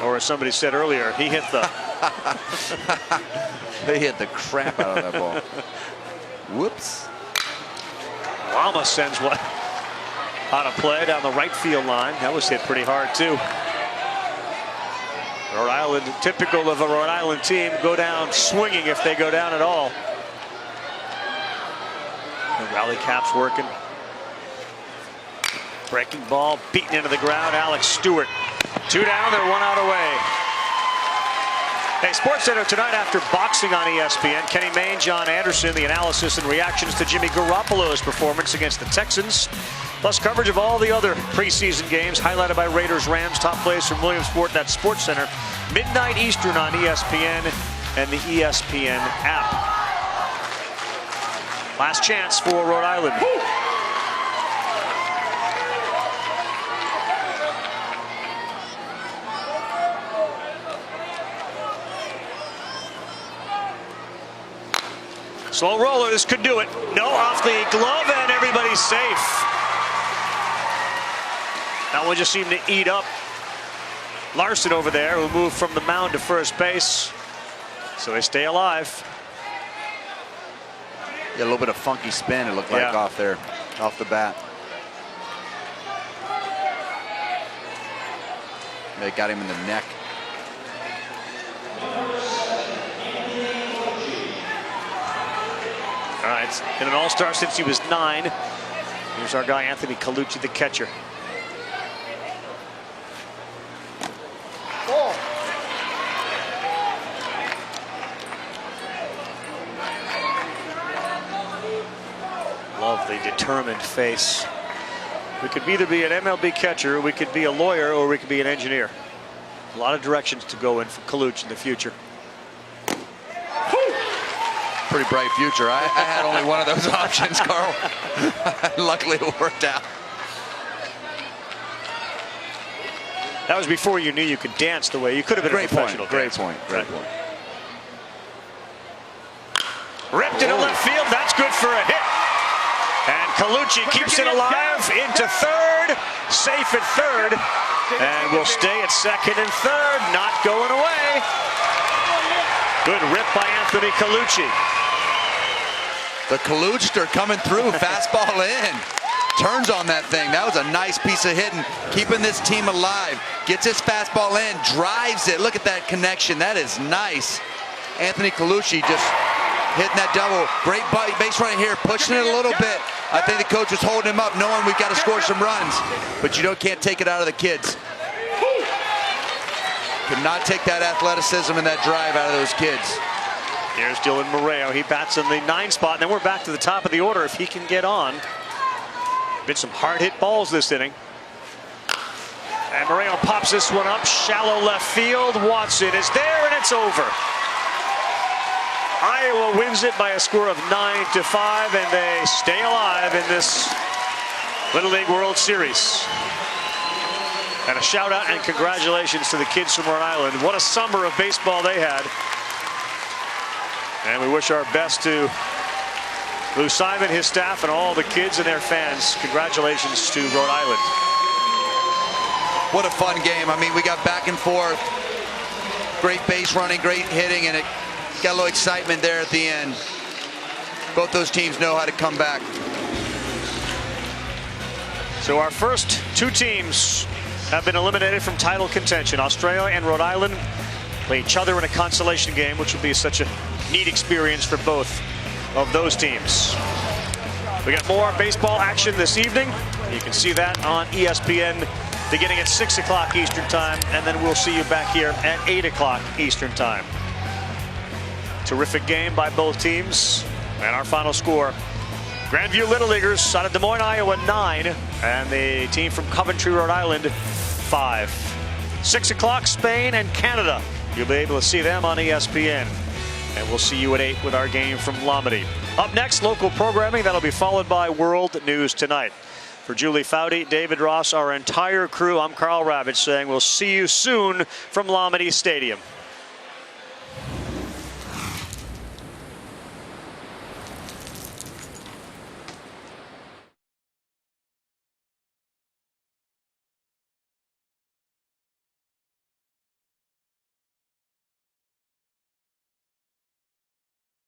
Speaker 3: Or as somebody said earlier, he hit the...
Speaker 11: They hit the crap out of that ball. Whoops.
Speaker 3: Lama sends one out of play down the right field line. That was hit pretty hard too. Rhode Island, typical of a Rhode Island team, go down swinging if they go down at all. The rally cap's working. Breaking ball, beaten into the ground. Alex Stewart. 2 down, they're 1 out away. Hey, SportsCenter tonight after boxing on ESPN. Kenny Mayne, John Anderson, the analysis and reactions to Jimmy Garoppolo's performance against the Texans. Plus coverage of all the other preseason games highlighted by Raiders, Rams, top plays from Williamsport. That's SportsCenter. Midnight Eastern on ESPN and the ESPN app. Last chance for Rhode Island. Slow roller, this could do it. No, off the glove, and everybody's safe. That one just seemed to eat up Larson over there, who moved from the mound to first base. So they stay alive.
Speaker 11: Yeah, a little bit of funky spin, it looked like off there, off the bat. They got him in the neck.
Speaker 3: All right, it's been an all-star since he was 9. Here's our guy, Anthony Colucci, the catcher. determined face. We could either be an MLB catcher, we could be a lawyer, or we could be an engineer. A lot of directions to go in for Colucci in the future.
Speaker 11: Pretty bright future. I had only one of those options, Carl. Luckily it worked out.
Speaker 3: That was before you knew you could dance the way you could have been a professional dancer.
Speaker 11: Great point.
Speaker 3: Ripped into left field. That's good for a hit. And Colucci keeps it alive into third. Safe at third. And will stay at second and third. Not going away. Good rip by Anthony Colucci.
Speaker 11: The Colucci coming through. Fastball in. Turns on that thing. That was a nice piece of hitting. Keeping this team alive. Gets his fastball in. Drives it. Look at that connection. That is nice. Anthony Colucci just hitting that double. Great base running here. Pushing it a little bit. I think the coach was holding him up, knowing we've got to score some runs. But you can't take it out of the kids. Could not take that athleticism and that drive out of those kids.
Speaker 3: Here's Dylan Moreo. He bats in the 9 spot. And then we're back to the top of the order if he can get on. Been some hard hit balls this inning. And Moreo pops this one up. Shallow left field. Watson is there, and it's over. Iowa wins it by a score of 9-5, and they stay alive in this Little League World Series. And a shout out and congratulations to the kids from Rhode Island. What a summer of baseball they had. And we wish our best to Lou Simon, his staff, and all the kids and their fans. Congratulations to Rhode Island.
Speaker 11: What a fun game. I mean, we got back and forth. Great base running, great hitting, and it got a little excitement there at the end. Both those teams know how to come back.
Speaker 3: So our first 2 teams have been eliminated from title contention. Australia and Rhode Island play each other in a consolation game, which will be such a neat experience for both of those teams. We got more baseball action this evening. You can see that on ESPN beginning at 6 o'clock Eastern time, and then we'll see you back here at 8 o'clock Eastern time. Terrific game by both teams. And our final score, Grandview Little Leaguers out of Des Moines, Iowa 9, and the team from Coventry, Rhode Island 5. 6 o'clock Spain and Canada. You'll be able to see them on ESPN. And we'll see you at 8 with our game from Lomity. Up next, local programming. That'll be followed by World News Tonight. For Julie Foudy, David Ross, our entire crew, I'm Carl Ravitch saying we'll see you soon from Lomity Stadium.